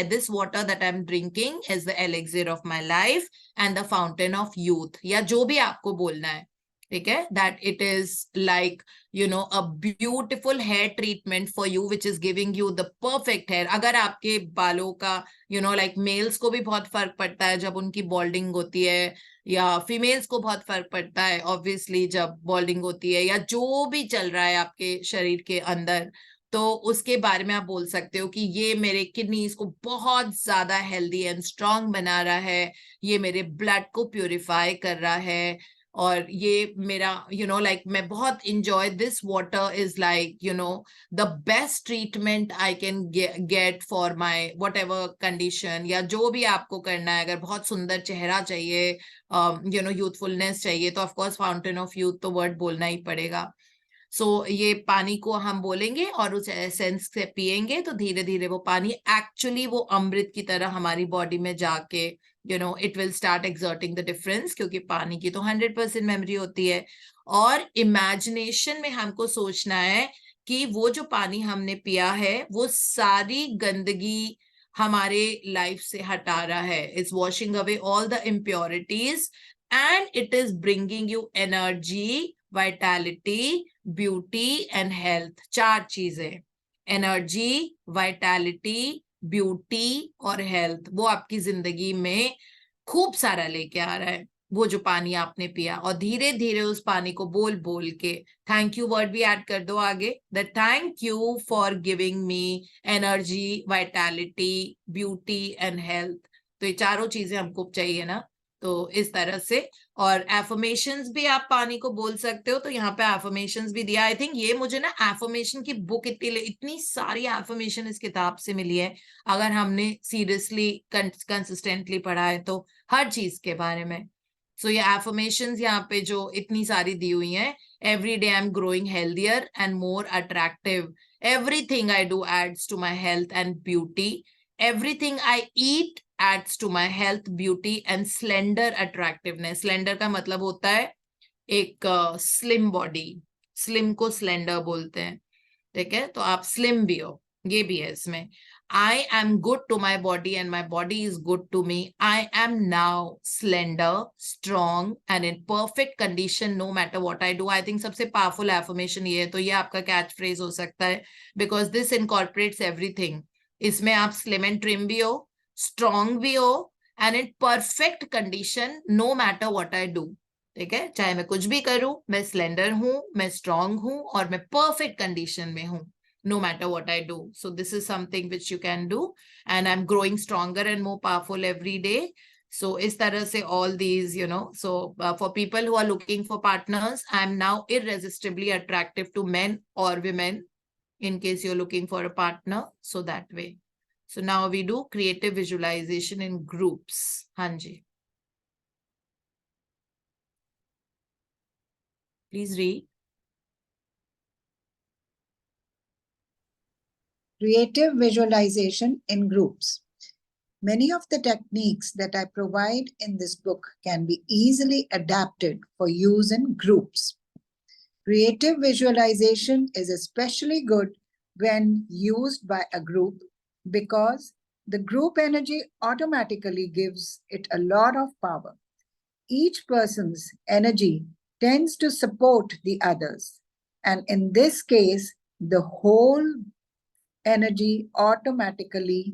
this water that I am drinking is the elixir of my life and the fountain of youth, या जो भी आपको बोलना है, ठीक है. That it is like a beautiful hair treatment for you which is giving you the perfect hair. अगर आपके बालों का लाइक मेल्स को भी बहुत फर्क पड़ता है जब उनकी बॉल्डिंग होती है, या फीमेल्स को बहुत फर्क पड़ता है ऑब्वियसली जब बॉल्डिंग होती है, या जो भी चल रहा है आपके शरीर के अंदर, तो उसके बारे में आप बोल सकते हो कि ये मेरे किडनीज को बहुत ज्यादा हेल्दी एंड स्ट्रांग बना रहा है, ये मेरे ब्लड को प्यूरिफाई कर रहा है, और ये मेरा लाइक मैं बहुत enjoy this water is like the best treatment I can get for my what ever condition, या जो भी आपको करना है. अगर बहुत सुंदर चेहरा चाहिए, यूथफुलनेस चाहिए, तो ऑफकोर्स फाउंटेन ऑफ यूथ तो वर्ड बोलना ही पड़ेगा. ये पानी को हम बोलेंगे और उस एसेंस से पिएंगे, तो धीरे धीरे वो पानी एक्चुअली वो अमृत की तरह हमारी बॉडी में जाके it will start exerting the difference, क्योंकि पानी की तो 100% मेमोरी होती है. और इमेजिनेशन में हमको सोचना है कि वो जो पानी हमने पिया है वो सारी गंदगी हमारे लाइफ से हटा रहा है. It's washing away all the impurities, and it is bringing you energy, vitality, beauty and health. 4 चीजें, एनर्जी, वाइटैलिटी, ब्यूटी और हेल्थ, वो आपकी जिंदगी में खूब सारा लेके आ रहा है वो जो पानी आपने पिया. और धीरे धीरे उस पानी को बोल बोल के थैंक यू वर्ड भी ऐड कर दो आगे, that thank you for giving me energy, vitality, beauty and health. तो ये चारों चीजें हमको चाहिए ना, तो इस तरह से, और एफर्मेशंस भी आप पानी को बोल सकते हो, तो यहाँ पे एफर्मेशंस भी दिया। आई थिंक ये मुझे ना एफर्मेशन की बुक इतनी सारी एफर्मेशन इस किताब से मिली है, अगर हमने सीरियसली कंसिस्टेंटली पढ़ा है तो हर चीज के बारे में। सो ये एफर्मेशंस यहाँ पे जो इतनी सारी दी हुई हैं, every day I am growing healthier and more attractive, everything I do adds to my health and beauty, everything I eat adds to my health, beauty and slender attractiveness. Slender का मतलब होता है एक स्लिम बॉडी, स्लिम को slender बोलते हैं, ठीक है, तो आप स्लिम भी हो, ये भी है इसमें। I am good to my body and my body is good to me. I am now slender, strong and in perfect condition no matter what I do. I think सबसे powerful affirmation ये है, तो ये आपका catch phrase हो सकता है, because this incorporates everything. इसमें आप slim and trim भी हो, strong भी हो and in perfect condition no matter what I do. ठीक है, चाहे मैं कुछ भी करूं, मैं स्लेंडर हूं, मैं स्ट्रांग हूं और मैं परफेक्ट कंडीशन में हूं, no matter what I do. So this is something which you can do, and I'm growing stronger and more powerful every day. So is tarah se all these, you know, so for people who are looking for partners, I'm now irresistibly attractive to men or women, in case you're looking for a partner. So that way. So now we do creative visualization in groups. Hanji. Please read. Creative visualization in groups. Many of the techniques that I provide in this book can be easily adapted for use in groups. Creative visualization is especially good when used by a group because the group energy automatically gives it a lot of power. Each person's energy tends to support the others, and in this case, the whole energy automatically,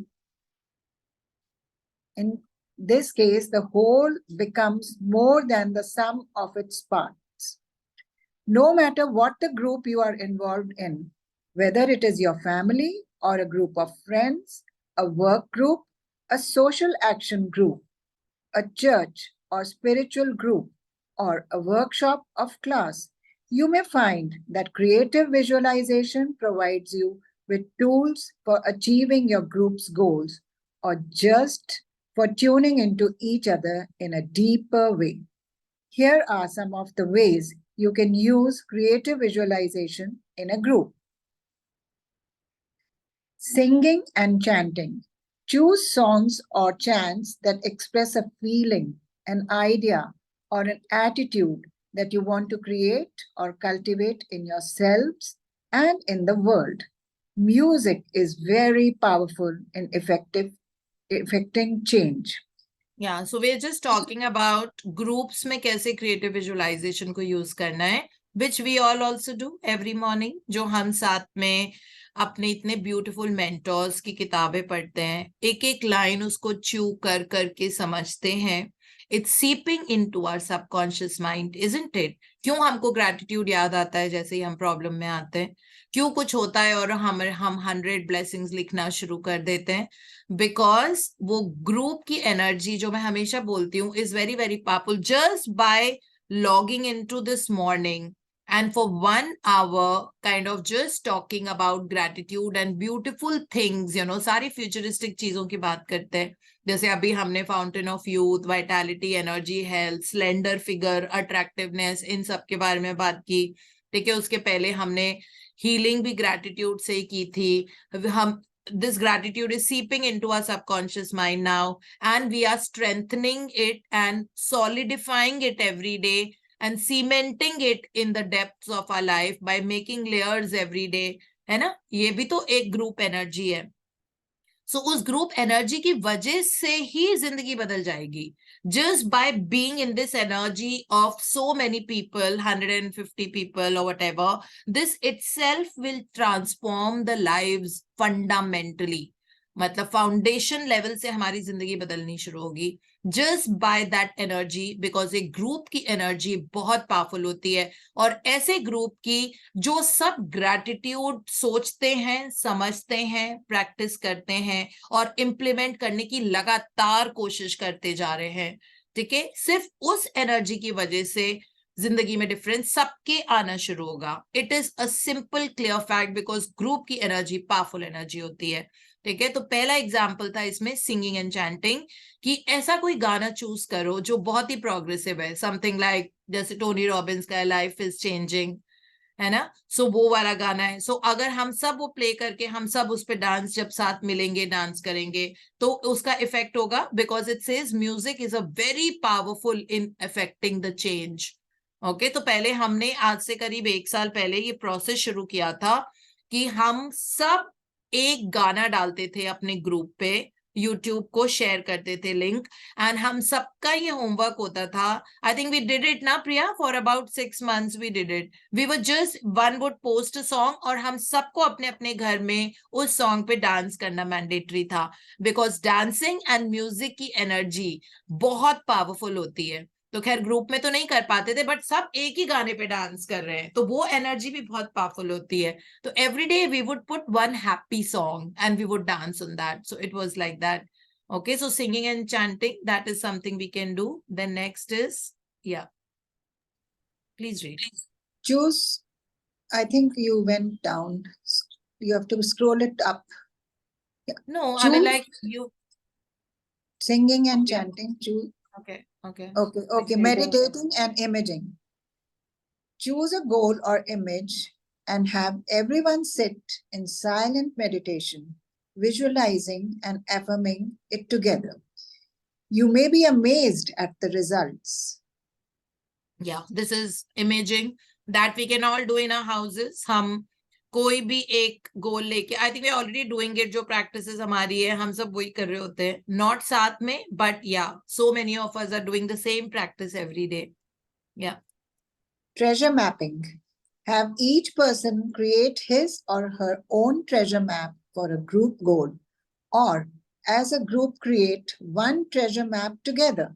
in this case, the whole becomes more than the sum of its parts. No matter what the group you are involved in, whether it is your family or a group of friends, a work group, a social action group, a church or spiritual group, or a workshop of class, you may find that creative visualization provides you with tools for achieving your group's goals or just for tuning into each other in a deeper way. Here are some of the ways you can use creative visualization in a group. Singing and chanting. Choose songs or chants that express a feeling, an idea, or an attitude that you want to create or cultivate in yourselves and in the world. Music is very powerful in affecting change. Yeah, so we're just talking about groups में कैसे creative visualization को use करना है, which we all also do every morning. जो हम साथ में अपने इतने ब्यूटीफुल मेंटर्स की किताबें पढ़ते हैं, एक एक लाइन उसको च्यू कर करके समझते हैं. It's seeping into our subconscious mind, isn't it? क्यों हमको gratitude याद आता है जैसे ही हम प्रॉब्लम में आते हैं? क्यों कुछ होता है और हम 100 blessings लिखना शुरू कर देते हैं? Because वो ग्रुप की एनर्जी, जो मैं हमेशा बोलती हूँ, is very very powerful. Just by logging into this morning and for 1 hour kind of just talking about gratitude and beautiful things, you know, सारी futuristic चीजों की बात करते हैं, जैसे अभी हमने fountain of youth, vitality, energy, health, slender figure, attractiveness, इन सब के बारे में बात की, ठीक है. उसके पहले हमने हीलिंग भी ग्रैटिट्यूड से ही की थी. हम this gratitude is seeping into our subconscious mind now, and we are strengthening it and solidifying it every day and cementing it in the depths of our life by making layers every day, है ना. ये भी तो एक group energy है. सो उस group energy की वजह से ही जिंदगी बदल जाएगी. Just by being in this energy of so many people, 150 people or whatever, this itself will transform the lives fundamentally. मतलब फाउंडेशन लेवल से हमारी जिंदगी बदलनी शुरू होगी just by that energy, because एक ग्रुप की एनर्जी बहुत पावरफुल होती है. और ऐसे ग्रुप की जो सब ग्रैटिट्यूड सोचते हैं, समझते हैं, प्रैक्टिस करते हैं और इम्प्लीमेंट करने की लगातार कोशिश करते जा रहे हैं, ठीक है, सिर्फ उस एनर्जी की वजह से जिंदगी में डिफरेंस सबके आना शुरू होगा. It is a simple clear fact because group की एनर्जी पावरफुल एनर्जी होती है. ठीक है, तो पहला एग्जाम्पल था इसमें सिंगिंग एंड चैंटिंग, कि ऐसा कोई गाना चूज करो जो बहुत ही प्रोग्रेसिव है, समथिंग लाइक जैसे टोनी रॉबिन्स का लाइफ इज चेंजिंग, है ना. सो वो वाला गाना है. सो अगर हम सब वो प्ले करके हम सब उस पे डांस जब साथ मिलेंगे डांस करेंगे तो उसका इफेक्ट होगा, because it says music is a very powerful in affecting the change. Okay, तो पहले हमने आज से करीब 1 साल पहले ये प्रोसेस शुरू किया था कि हम सब एक गाना डालते थे अपने ग्रुप पे, यूट्यूब को शेयर करते थे लिंक, एंड हम सबका ये होमवर्क होता था. I think we did it ना Priya, for about 6 months we did it. We were just one would post a song और हम सबको अपने अपने घर में उस सॉन्ग पे डांस करना मैंडेटरी था, बिकॉज डांसिंग एंड म्यूजिक की एनर्जी बहुत पावरफुल होती है. तो खैर ग्रुप में तो नहीं कर पाते थे, बट सब एक ही गाने पे डांस कर रहे हैं तो वो एनर्जी भी बहुत पावरफुल होती है. तो every day we would put one happy song and we would dance on that. So it was like that. Okay, so singing and chanting, that is something we can do. Then next is, yeah, please read. Choose, I think you went down. You have to scroll it up. Yeah. No, I mean Choose like you. singing and Okay. chanting. Choose. Okay, okay. Okay. Meditating and imaging. Choose a goal or image and have everyone sit in silent meditation, visualizing and affirming it together. You may be amazed at the results. Yeah, this is imaging that we can all do in our houses. हम कोई भी एक goal लेके, I think we already doing it, जो practices हमारी है हम सब वही कर रहे होते हैं, नॉट साथ में बट या so many of us are doing the same practice every day. या Treasure mapping. Have each person create his or her own treasure map for a group goal, or as a group create one treasure map together.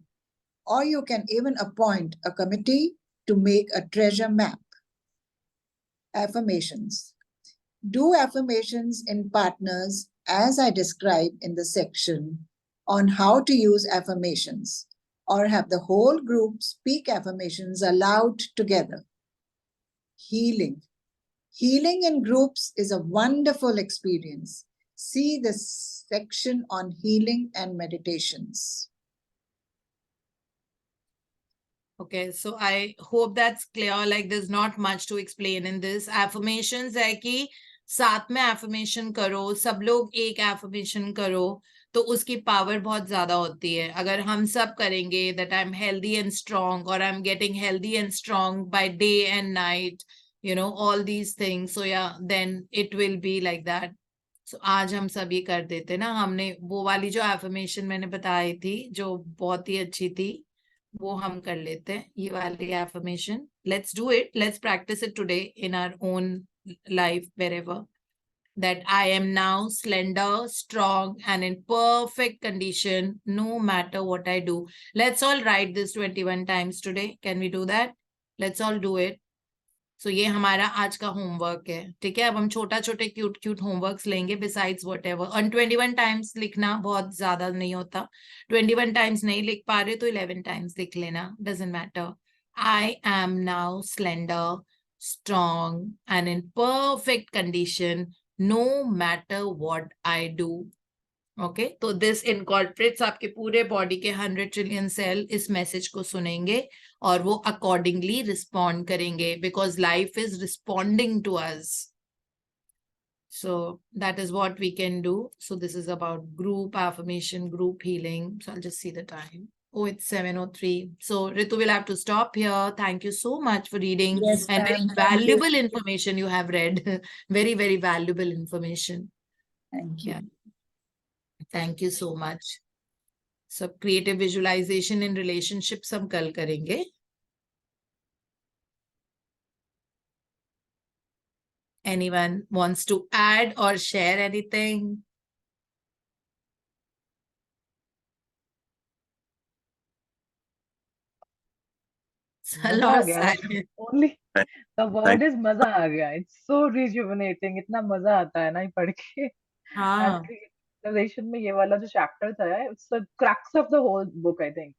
Or you can even appoint a committee to make a treasure map. Affirmations. Do affirmations in partners as I describe in the section on how to use affirmations, or have the whole group speak affirmations aloud together. Healing. Healing in groups is a wonderful experience. See the section on healing and meditations. Okay, so I hope that's clear. Like there's not much to explain in this. Affirmations है कि साथ में affirmation करो, सब लोग एक affirmation करो तो उसकी पावर बहुत ज्यादा होती है. अगर हम सब करेंगे that I'm healthy and strong, or I'm getting healthy and strong by day and night, you know, all these things. So yeah, then it will be like that. So आज हम सब ये कर देते ना. हमने वो वाली जो affirmation मैंने बताई थी जो बहुत ही अच्छी थी, वो हम कर लेते हैं ये वाली affirmation. Let's do it, let's practise it today in our own life wherever. That I am now slender, strong, and in perfect condition no matter what I do. Let's all write this 21 times today. Can we do that? Let's all do it. सो ये हमारा आज का homework है. ठीक है, अब हम छोटा छोटे क्यूट क्यूट होमवर्क्स लेंगे बिसाइड्स वट एवर. और 21 टाइम्स लिखना बहुत ज्यादा नहीं होता. 21 टाइम्स नहीं लिख पा रहे तो 11 टाइम्स लिख लेना, doesn't matter. I am now slender, strong and in perfect condition no matter what I do. Okay, तो दिस इनकॉर्पोरेट्स आपके पूरे बॉडी के 100 ट्रिलियन सेल इस मैसेज को सुनेंगे और वो अकॉर्डिंगली रिस्पॉन्ड करेंगे, because life is responding to us. So that is what we can do. So this is about group affirmation, group healing. So I'll just see the time. Oh, it's 7:03. So Ritu will have to stop here. Thank you so much for reading. Yes, And very ma'am. valuable information you have read. Very, very valuable information. Thank you. Yeah. Thank you so much. So creative visualization in relationships हम कल करेंगे. Anyone wants to add or share anything? A lot of silence. Only the word is मजा आ गया. It's so rejuvenating. इतना मजा आता है ना ये पढ़ के. And हाँ, creative visualization में ये वाला जो chapter था, it's the crux of the whole book, I think.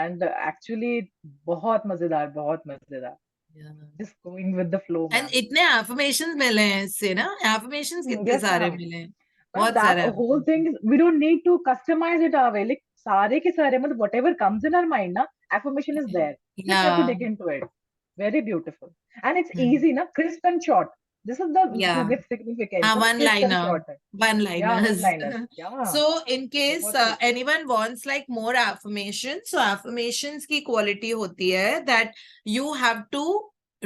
and actually बहुत मजेदार Yeah. just going with the flow, And ma'am. इतने affirmations मिले हैं इससे ना, affirmations कितने Yes, सारे ma'am. मिले हैं, Ma'am, बहुत that सारे whole thing is, we don't need to customize it our way. Like सारे के सारे मतलब whatever comes in our mind, na, affirmation is there. Just have to Yeah. dig into it. Very beautiful. And it's Hmm. easy, na, crisp and short. This is the Yeah. significance. Na, One crisp and liner, short. one Yeah, liners. one-liners. Yeah. So in case बहुत crisp. anyone wants like more affirmations, so affirmations की quality होती है that you have to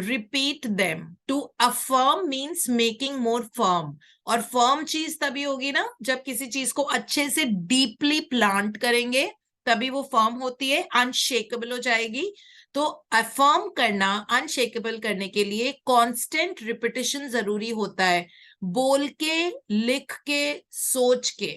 repeat them. To affirm means making more firm. और firm चीज तभी होगी ना जब किसी चीज को अच्छे से deeply plant करेंगे, तभी वो firm होती है, unshakable हो जाएगी. तो अफर्म करना, अनशेकेबल करने के लिए कांस्टेंट रिपीटिशन जरूरी होता है, बोल के, लिख के, सोच के,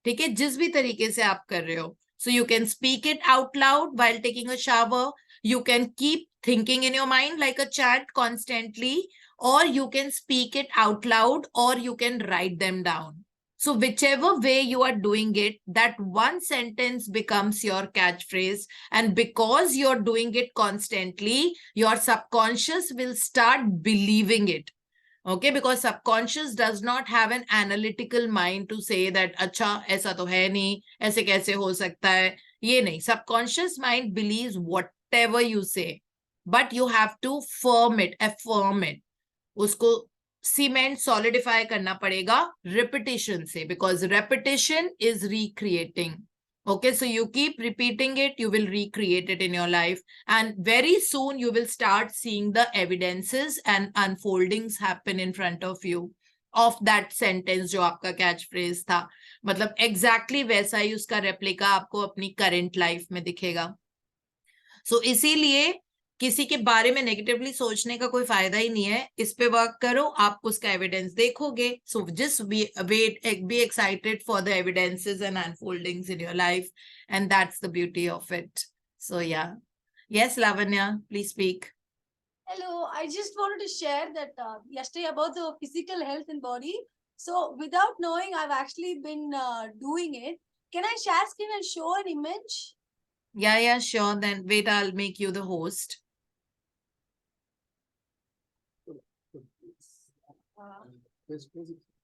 ठीक है, जिस भी तरीके से आप कर रहे हो. So you can speak it out loud while taking a shower, you can keep thinking in your mind like a chant constantly, or you can speak it out loud, or you can write them down. So whichever way you are doing it, that one sentence becomes your catchphrase. And because you're doing it constantly, your subconscious will start believing it. Okay, because subconscious does not have an analytical mind to say that अच्छा ऐसा तो है नहीं, ऐसे कैसे हो सकता है, ये नहीं. Subconscious mind believes whatever you say, but you have to affirm it. उसको सीमेंट सॉलिडिफाई करना पड़ेगा repetition से, because repetition is recreating. Okay, so you keep repeating it, you will recreate it in your life, and very soon you will start seeing the evidences and unfoldings happen in front of you of that sentence जो आपका catch phrase था. मतलब exactly वैसा ही उसका replica आपको अपनी current life में दिखेगा. सो इसीलिए किसी के बारे में नेगेटिवली सोचने का कोई फायदा ही नहीं है. इस पे वर्क करो, आप उसका एविडेंस देखोगे. So just be excited for the evidences and unfoldings in your life, and that's the beauty of it. So yeah, yes Lavanya, please speak. Hello, I just wanted to share that yesterday about the physical health and body. So without knowing, I've actually been doing it. Can I share screen and show an image? Yeah, sure. Then wait, I'll make you the host.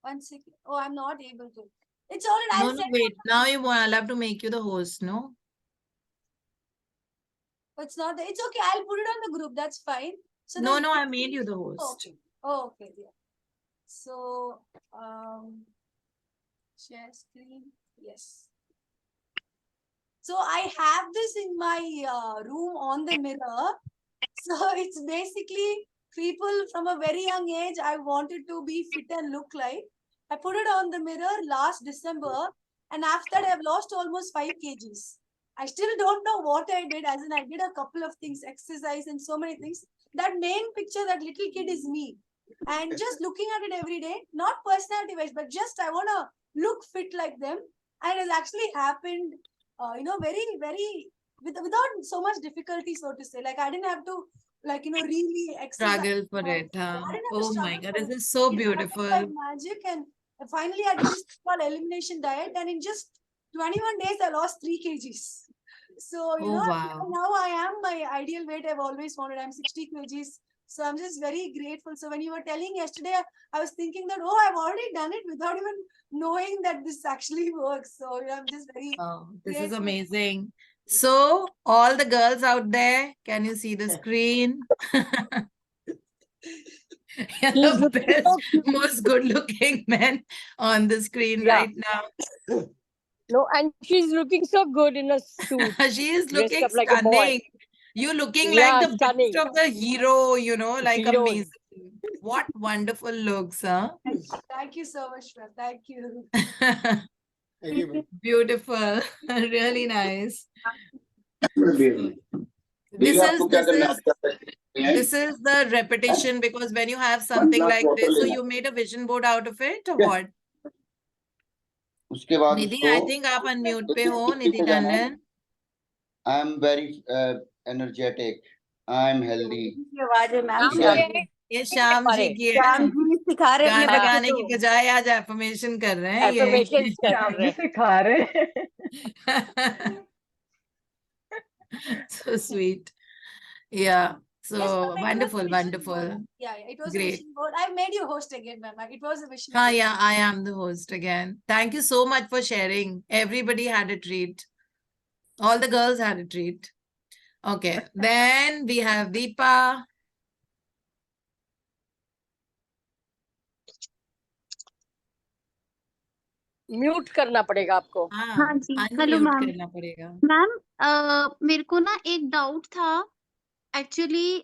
One second. Oh, I'm not able to. It's all right. No, wait. Now I'll have to make you the host, no? It's not there. It's okay. I'll put it on the group. That's fine. So No, I made you the host. okay. Oh, okay. Yeah. So share screen. Yes. So I have this in my room on the mirror. So it's basically people from a very young age I wanted to be fit and look like. I put it on the mirror last December, and after that I've lost almost 5 kgs. I still don't know what I did, as in I did a couple of things, exercise and so many things. That main picture, that little kid is me. And just looking at it every day, not personality wise, but just I want to look fit like them. And it has actually happened, very, very, without so much difficulty, so to say. Like I didn't have to, really exercise. Struggle for it, huh? I didn't have to Oh my struggle God, for this it. is so It happened beautiful. like magic, and finally I did this called elimination diet, and in just 21 days I lost 3 kgs. So wow. now I am my ideal weight I've always wanted. I'm 60 kgs. So I'm just very grateful. So when you were telling yesterday, I was thinking that, oh, I've already done it without even knowing that this actually works. So I'm just very This is grateful. amazing. So all the girls out there, can you see the screen? You're the best, most good-looking men on the screen right now. No, and she's looking so good in a suit. She is Dressed looking up like a boy. stunning. You're looking Yeah, like the stunning. best of the hero, like Heroine. amazing. What wonderful looks, huh? Thank you so much, Fran. Thank you. Beautiful. Really nice. This is the repetition, because when you have something like this, so you made a vision board out of it, or what? Nidhi, I think आप unmute पे हो, Nidhi Tandon. I am very energetic. I am healthy. ये श्याम जी की है, सिखा रहे गाना गाने की बजाय आज एफर्मेशन कर रहे हैं ये. सिखा रहे हैं. So sweet. Yeah. So Yes, ma'am, it was a wonderful, vision wonderful. board. Yeah, it was a Great. vision board. I made you host again, ma'am. It was a vision Ah, board. yeah, I am the host again. Thank you so much for sharing. Everybody had a treat. All the girls had a treat. Okay. Then we have Deepa. Mute करना पड़ेगा आपको। हाँ, हाँ जी, hello unmute ma'am. करना पड़ेगा। Ma'am मेरे को ना एक डाउट था एक्चुअली,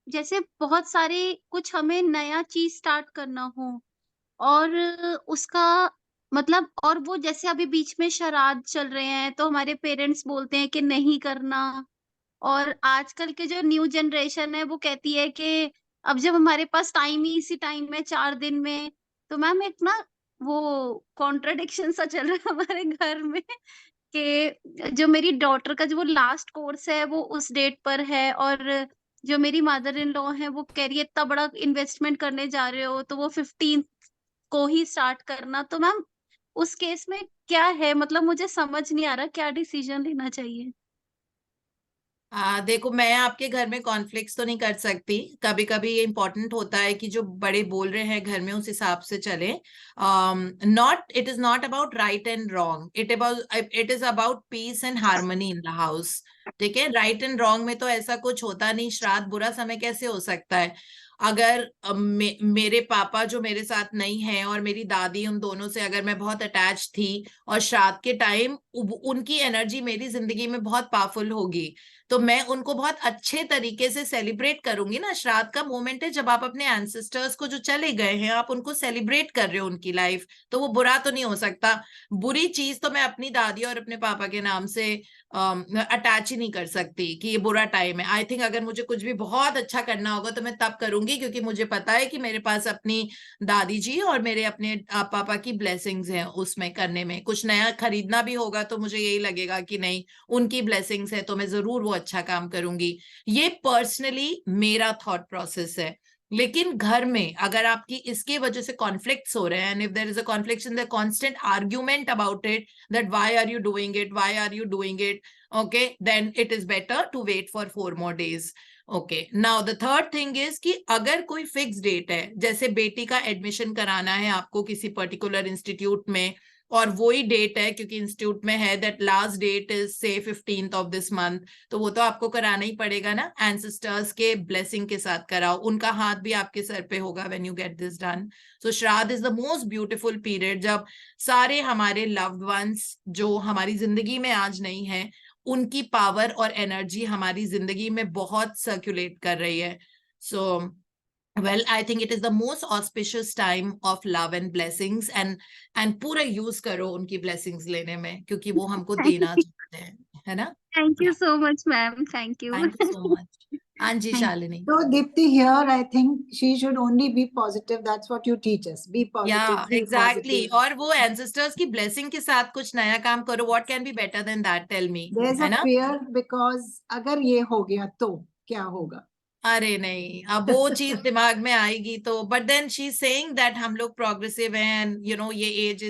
जैसे बहुत सारे कुछ हमें नया चीज स्टार्ट करना हो और उसका मतलब, और वो जैसे अभी बीच में श्राद्ध चल रहे हैं तो हमारे पेरेंट्स बोलते हैं कि नहीं करना, और आजकल के जो न्यू जनरेशन है वो कहती है कि अब जब हमारे पास टाइम ही इसी टाइम में 4 दिन में, तो मैम एक ना वो कॉन्ट्रडिक्शन सा चल रहा है हमारे घर में कि जो मेरी डॉटर का जो वो लास्ट कोर्स है वो उस डेट पर है, और जो मेरी मदर इन लॉ है वो कह रही है इतना बड़ा इन्वेस्टमेंट करने जा रहे हो तो वो 15 को ही स्टार्ट करना। तो मैम उस केस में क्या है, मतलब मुझे समझ नहीं आ रहा क्या डिसीजन लेना चाहिए। देखो, मैं आपके घर में कॉन्फ्लिक्ट्स तो नहीं कर सकती। कभी कभी ये इंपॉर्टेंट होता है कि जो बड़े बोल रहे हैं घर में उस हिसाब से चले। Not it is not about right and wrong, it is about piece and harmony in the house. ठीक है, राइट एंड रॉन्ग में तो ऐसा कुछ होता नहीं। श्राद्ध बुरा समय कैसे हो सकता है? अगर मेरे पापा जो मेरे साथ नहीं है और मेरी दादी, उन दोनों से अगर मैं बहुत अटैच थी और श्राद्ध के टाइम उनकी एनर्जी मेरी जिंदगी में बहुत पावरफुल होगी, तो मैं उनको बहुत अच्छे तरीके से सेलिब्रेट करूंगी ना। श्राद्ध का मोमेंट है जब आप अपने एंसेस्टर्स को जो चले गए हैं आप उनको सेलिब्रेट कर रहे हो उनकी लाइफ, तो वो बुरा तो नहीं हो सकता। बुरी चीज तो मैं अपनी दादी और अपने पापा के नाम से अटैच ही नहीं कर सकती कि ये बुरा टाइम है। आई थिंक अगर मुझे कुछ भी बहुत अच्छा करना होगा तो मैं तब करूंगी, क्योंकि मुझे पता है कि मेरे पास अपनी दादी जी और मेरे अपने पापा की ब्लेसिंग्स हैं उसमें करने में। कुछ नया खरीदना भी होगा तो मुझे यही लगेगा कि नहीं, उनकी ब्लेसिंग्स है तो मैं जरूर वो अच्छा काम करूंगी। ये पर्सनली मेरा थॉट प्रोसेस है। लेकिन घर में अगर आपकी इसके वजह से कॉन्फ्लिक्ट्स हो रहे हैं, and if there is a conflict in the constant argument about it, that why are you doing it, why are you doing it, okay, then it is better to wait for 4 more days. Okay, now the third thing is कि अगर कोई fix date है, जैसे बेटी का admission कराना है आपको किसी पर्टिकुलर इंस्टीट्यूट में, और वही डेट है क्योंकि इंस्टीट्यूट में है दैट लास्ट डेट इज से 15th ऑफ दिस मंथ, तो वो तो आपको कराना ही पड़ेगा ना। एंसेस्टर्स के ब्लेसिंग के साथ कराओ, उनका हाथ भी आपके सर पे होगा when you get this done. So Shraddh is the most beautiful period जब सारे हमारे लव्ड वंस जो हमारी जिंदगी में आज नहीं है, उनकी पावर और एनर्जी हमारी जिंदगी में बहुत सर्कुलेट कर रही है। सो well, I think it is the most auspicious time of love and blessings, and पूरा यूज करो उनकी blessings लेने में, क्योंकि वो हमको देना चाहते हैं, है ना? Thank you Yeah. So much ma'am, thank you. Thank you so much. हाँ जी, Shalini. So, Dipti, here I think she should only be positive. That's what you teach us. Be positive. Yeah, Be exactly. positive. और वो ancestors की blessing के साथ कुछ नया काम करो। What can be better than that? Tell me, There's है a ना? fear because अगर ये हो गया तो क्या होगा? अरे नहीं, अब वो चीज दिमाग में आएगी तो, but then she saying that हम लोग प्रोग्रेसिव हैं, एंड यू नो ये एज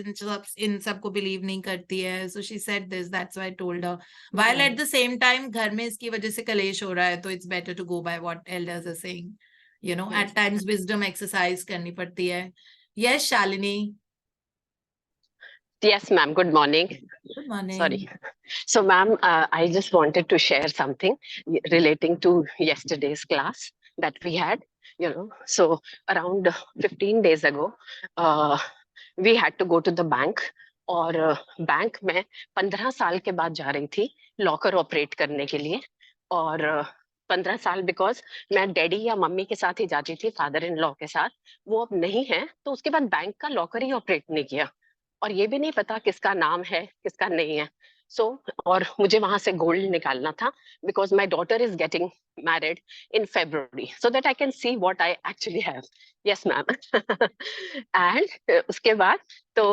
इन सब को बिलीव नहीं करती है। So she said this, that's why I told her, while at the same time घर में इसकी वजह से कलेश हो रहा है, तो it's better to go by what elders are saying. You know, at times wisdom exercise करनी पड़ती है। Yes Shalini. Yes, ma'am. Good morning. Good morning. Sorry. So, ma'am, I just wanted to share something relating to yesterday's class that we had. So around 15 days ago, we had to go to the bank. और bank में 15 साल के बाद जा रही थी locker operate करने के लिए। और 15 साल बिकॉज मैं डैडी या मम्मी के साथ ही जाती थी, फादर इन लॉ के साथ। वो अब नहीं है, तो उसके बाद बैंक का लॉकर ही ऑपरेट नहीं किया, और ये भी नहीं पता किसका नाम है किसका नहीं है। और मुझे वहां से गोल्ड निकालना था because my daughter is getting married in February, so that I can see what I actually have. Yes, ma'am. And उसके बाद तो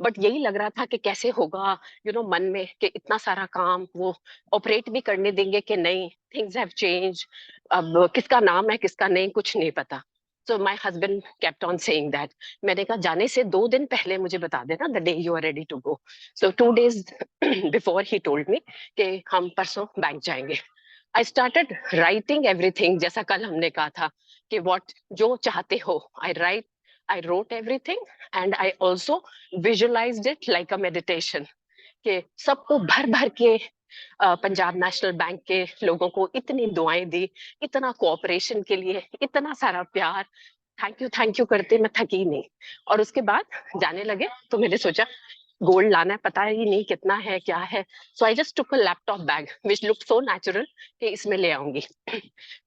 बट यही लग रहा था कि कैसे होगा, मन में कि इतना सारा काम वो ऑपरेट भी करने देंगे कि नहीं। थिंग्स हैव चेंज, अब किसका नाम है किसका नहीं कुछ नहीं पता। So my husband kept on saying that. मैंने कहा जाने से 2 दिन पहले मुझे बता देना, the day you are ready to go. So 2 days before he told me कि हम परसों बैंक जाएंगे. I started writing everything जैसा कल हमने कहा था कि what जो चाहते हो. I wrote everything and I also visualized it like a meditation. कि सबको भर भर के पंजाब नेशनल बैंक के लोगों को इतनी दुआएं दी, इतना कोऑपरेशन के लिए, इतना सारा प्यार, थैंक यू करते मैं थकी नहीं. और उसके बाद जाने लगे तो मैंने सोचा गोल्ड लाना है, पता ही नहीं कितना है क्या है. So I just took a laptop bag which look so natural कि इसमें ले आऊंगी.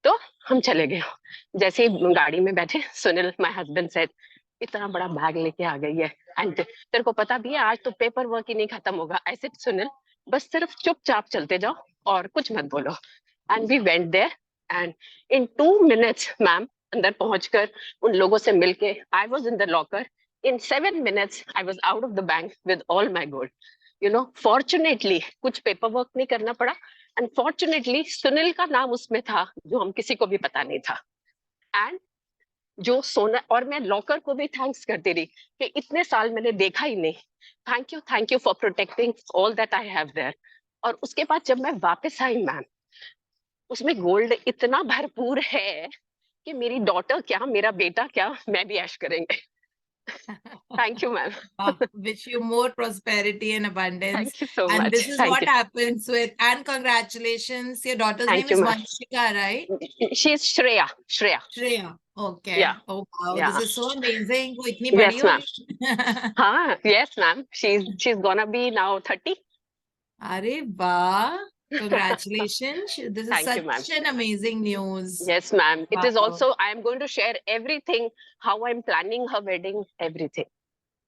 तो हम चले गए. जैसे ही गाड़ी में बैठे सुनील माय हस्बैंड सेड इतना बड़ा बैग लेके आ गई है एंड तेरे को पता भी है आज तो पेपर वर्क ही नहीं खत्म होगा. आई सेड सुनील बस सिर्फ चुपचाप चलते जाओ और कुछ मत बोलो. And we went there and in 2 minutes ma'am अंदर पहुंचकर उन लोगों से मिलके I was in the locker. In 7 minutes, I was out of the bank with all my gold. You know, fortunately, कुछ paperwork नहीं करना पड़ा. And fortunately, सुनील का नाम उसमें था, जो हम किसी को भी पता नहीं था. And जो सोना, और मैं लॉकर को भी थैंक्स करती रही कि इतने साल मैंने देखा ही नहीं. Thank you for protecting all that I have their. और उसके बाद जब मैं वापस आई मैम, उसमें गोल्ड इतना भरपूर है कि मेरी डॉटर क्या, मेरा बेटा क्या, मैं भी ऐश करेंगे. Thank you, ma'am. Wish you more prosperity and abundance. Thank you so and much. this is Thank what you. happens with, and congratulations. Your daughter's Thank name you, is ma'am. Vanshika, right? She's Shreya. Shreya. Okay. Yeah. Oh, wow. Yeah. This is so amazing. वो इतनी Yes, बड़ी हो ma'am. गई. हाँ, yes, ma'am. She's gonna be now 30. अरे वाह. Congratulations. This is Thank you, ma'am. such an amazing news. Yes, ma'am. It is Wow. also, I am going to share everything, how I'm planning her wedding, everything.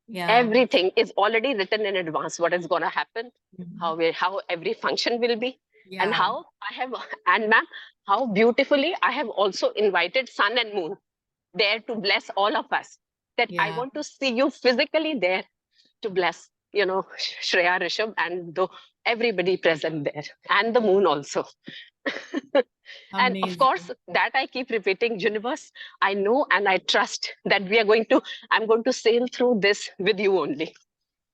Yeah. Everything is already written in advance, what is going to happen, Mhm. how every function will be, Yeah. and how I have, and ma'am, how beautifully I have also invited sun and moon there to bless all of us. That I Yeah. want to see you physically there to bless, you know, Shreya, Rishabh, and everybody present there, and the moon also. And of Amazing. course, that I keep repeating, universe, I know and I trust that I'm going to sail through this with you only.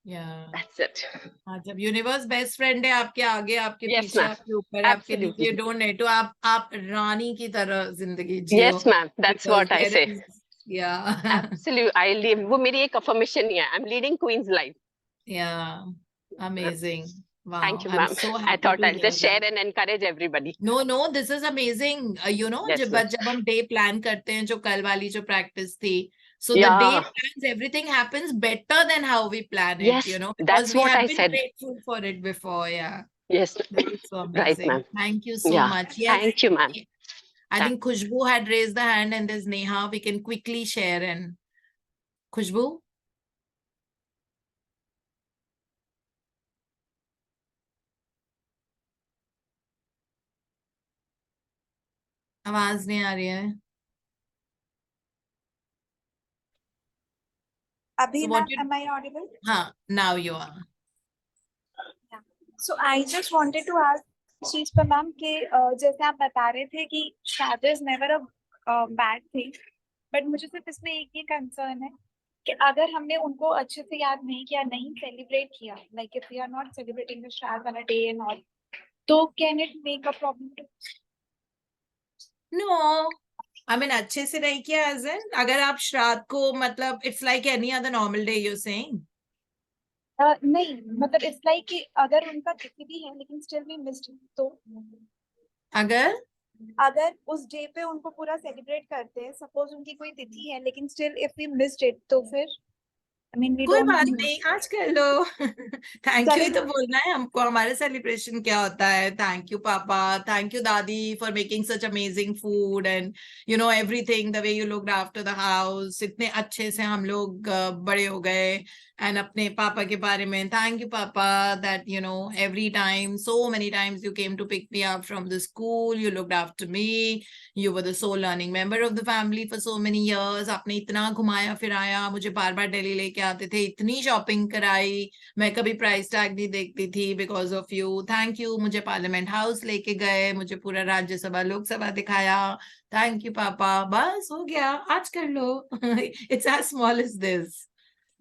Yeah. That's it. हाँ, जब universe best friend है, आपके आगे, आपके Yes, पीछे, ma'am. आपके ऊपर, आपके नीचे, Absolutely. you don't need to, आप रानी की तरह जिंदगी जियो. Yes, ma'am. That's because what I there say. is- yeah. Absolutely. I live. वो मेरी एक affirmation ही है. I'm leading Queen's life. Yeah. Amazing. Wow. Thank you, I'm ma'am. so I happy thought to I'll hear just share that. and encourage everybody. No, this is amazing. You know, Yes, जब ma'am. जब हम day plan करते हैं, जो कल वाली जो practice थी, so the day Yeah. plans, everything happens better than how we plan it, Yes, you know, that's because we what have I been said. grateful for it before. Yeah. Yes. That is so Right, amazing. ma'am. Thank you so Yeah. much. Yes. Thank you, ma'am. I think Khushbu had raised the hand and there's Neha. We can quickly share and Khushbu. आवाज नहीं आ रही है. Abhi, So what ma'am, you- am I audible? हाँ, now you are. So I just wanted to ask चीज पर ma'am कि जैसे आप बता रहे थे कि शादी is never a bad thing, but मुझे सिर्फ इसमें एक ही कंसर्न है कि अगर हमने उनको अच्छे से याद नहीं किया, नहीं सेलिब्रेट किया, like if we are not celebrating the Shraddh on a day and all, तो can it make a problem too? No. I mean, अच्छे से नहीं किया as in, अगर आप श्राद्ध को मतलब it's like any other normal day you're saying. नहीं, मतलब इट्स लाइक कि अगर उनका तिथि भी है लेकिन स्टिल वी मिस्ड, तो अगर उस डे पे उनको पूरा सेलिब्रेट करते हैं, सपोज उनकी कोई तिथि है लेकिन still if we missed it, तो फिर आई मीन वी कोई डोंट बात नहीं, आज कर लो. थैंक यू ही तो बोलना है हमको. हमारे सेलिब्रेशन क्या होता है? थैंक यू पापा, थैंक यू दादी for making such amazing food and you know everything, the way you looked after the house. इतने अच्छे से हम लोग बड़े हो गए. एंड अपने पापा के बारे में, थैंक यू पापा that you know every time, so many times you came to pick me up from the school, you looked after me, you were the sole learning member of the family for so many years. आपने इतना घुमाया फिराया, मुझे बार बार दिल्ली लेके आते थे, इतनी shopping कराई, मैं कभी प्राइस टैग नहीं देखती थी because of you, thank you. मुझे पार्लियामेंट हाउस लेके गए, मुझे पूरा राज्यसभा लोकसभा दिखाया, थैंक यू पापा, बस हो गया, आज कर लो। It's as small as this.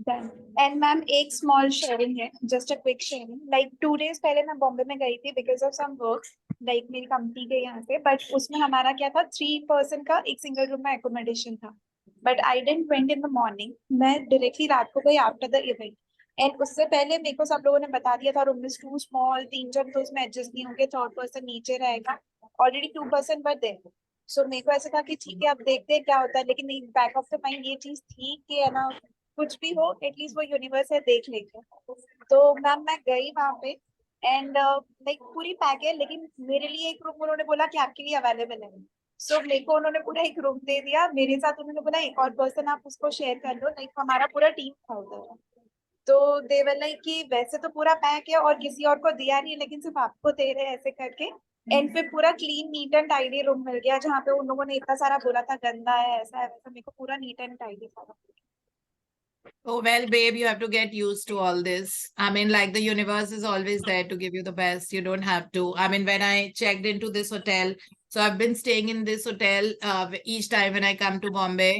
And ma'am एक स्मॉल शेयरिंग है, just a quick sharing. Like 2 days पहले मैं बॉम्बे में गई थी because of some work, like मेरी कंपनी के यहाँ से, बट उसमें हमारा क्या था, 3 person का एक सिंगल रूम में एकोमोडेशन था। But I didn't went in the morning, मैं डायरेक्टली रात को गई आफ्टर द इवेंट। एंड उससे पहले मेरे को सब लोगों ने बता दिया था रूम इज टू स्मॉल, 3 जन तो उसमें एडजस्ट नहीं होंगे, 3rd person नीचे रहेगा, ऑलरेडी 2 person वर देयर। सो मेरे को ऐसा था कि ठीक है अब देखते हैं क्या होता है, लेकिन बैक ऑफ द माइंड ये चीज थी कि है ना, कुछ भी हो एटलीस्ट वो यूनिवर्स है, देख लेंगे। तो मैम मैं गई वहां पे एंड लाइक पूरी पैक है, लेकिन मेरे लिए एक रूम उन्होंने बोला कि आपके लिए अवेलेबल है। सो मेरे को उन्होंने पूरा एक रूम दे दिया, मेरे साथ उन्होंने बोला एक और पर्सन आप उसको शेयर कर लो, लाइक हमारा पूरा टीम था उधर। तो दे वर लाइक कि वैसे तो पूरा पैक है और किसी और को दिया नहीं है, लेकिन सिर्फ आपको दे रहे हैं ऐसे करके। एंड फिर पूरा clean neat and tidy room मिल गया, जहाँ पे उन लोगों ने इतना सारा बोला था गंदा है ऐसा है वैसा, मेरे को पूरा नीट एंड टाइडी था। Oh, well, babe, you have to get used to all this. I mean, like the universe is always there to give you the best. You don't have to. I mean, when I checked into this hotel, so I've been staying in this hotel each time when I come to Bombay.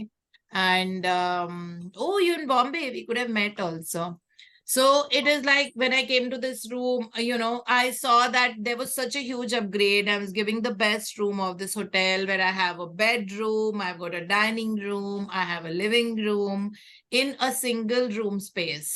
And oh, you're in Bombay. We could have met also. So it is like when I came to this room, you know, I saw that there was such a huge upgrade. I was giving the best room of this hotel where I have a bedroom, I've got a dining room, I have a living room in a single room space.